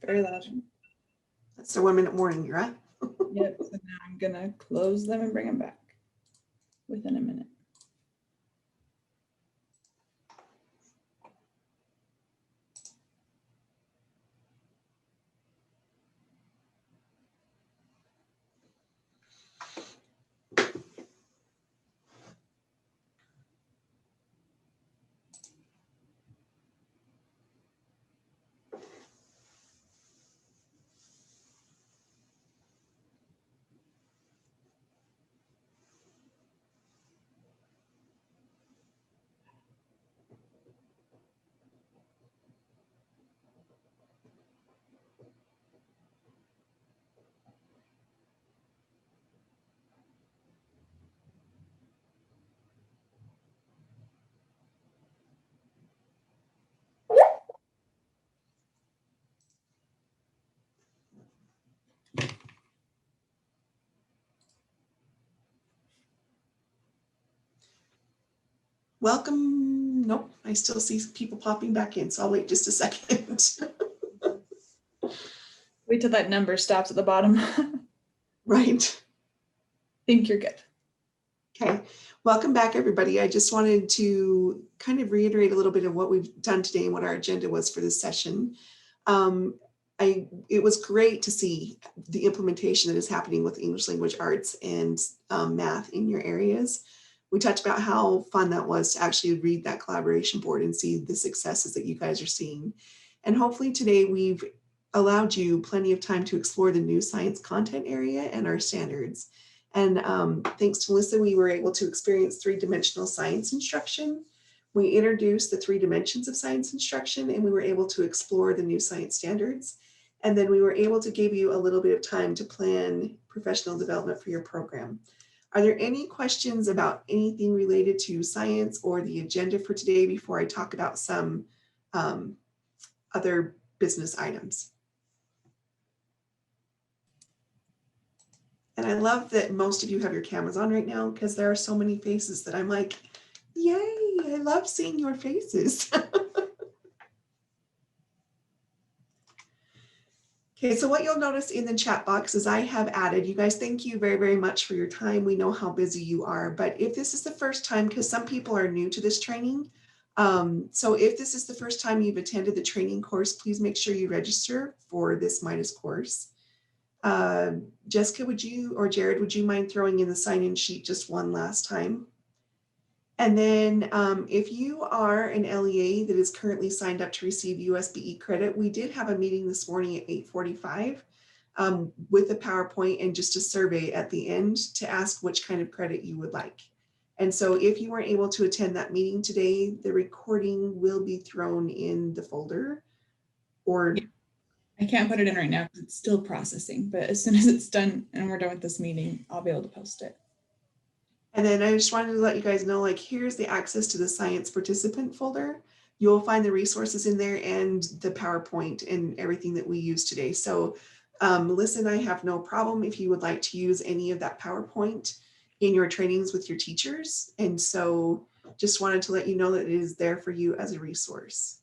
very loud. That's the 1 minute warning, you're at. Yep, so now I'm gonna close them and bring them back within a minute. Welcome. Nope, I still see people popping back in, so I'll wait just a second. Wait till that number stops at the bottom. Right. Think you're good. Okay, welcome back, everybody. I just wanted to kind of reiterate a little bit of what we've done today and what our agenda was for this session. It was great to see the implementation that is happening with English language arts and math in your areas. We talked about how fun that was to actually read that collaboration board and see the successes that you guys are seeing. And hopefully today we've allowed you plenty of time to explore the new science content area and our standards. And thanks to Melissa, we were able to experience three-dimensional science instruction. We introduced the 3 dimensions of science instruction, and we were able to explore the new science standards. And then we were able to give you a little bit of time to plan professional development for your program. Are there any questions about anything related to science or the agenda for today before I talk about some other business items? And I love that most of you have your cameras on right now because there are so many faces that I'm like, yay, I love seeing your faces. Okay, so what you'll notice in the chat box is I have added, you guys, thank you very, very much for your time. We know how busy you are, but if this is the first time, because some people are new to this training, so if this is the first time you've attended the training course, please make sure you register for this Midas course. Jessica, would you, or Jared, would you mind throwing in the sign-in sheet just one last time? And then if you are an LEA that is currently signed up to receive USBE credit, we did have a meeting this morning at 8:45 with a PowerPoint and just a survey at the end to ask which kind of credit you would like. And so if you weren't able to attend that meeting today, the recording will be thrown in the folder. Or I can't put it in right now because it's still processing, but as soon as it's done and we're done with this meeting, I'll be able to post it. And then I just wanted to let you guys know, like, here's the access to the science participant folder. You'll find the resources in there and the PowerPoint and everything that we use today. So Melissa and I have no problem if you would like to use any of that PowerPoint in your trainings with your teachers. And so just wanted to let you know that it is there for you as a resource.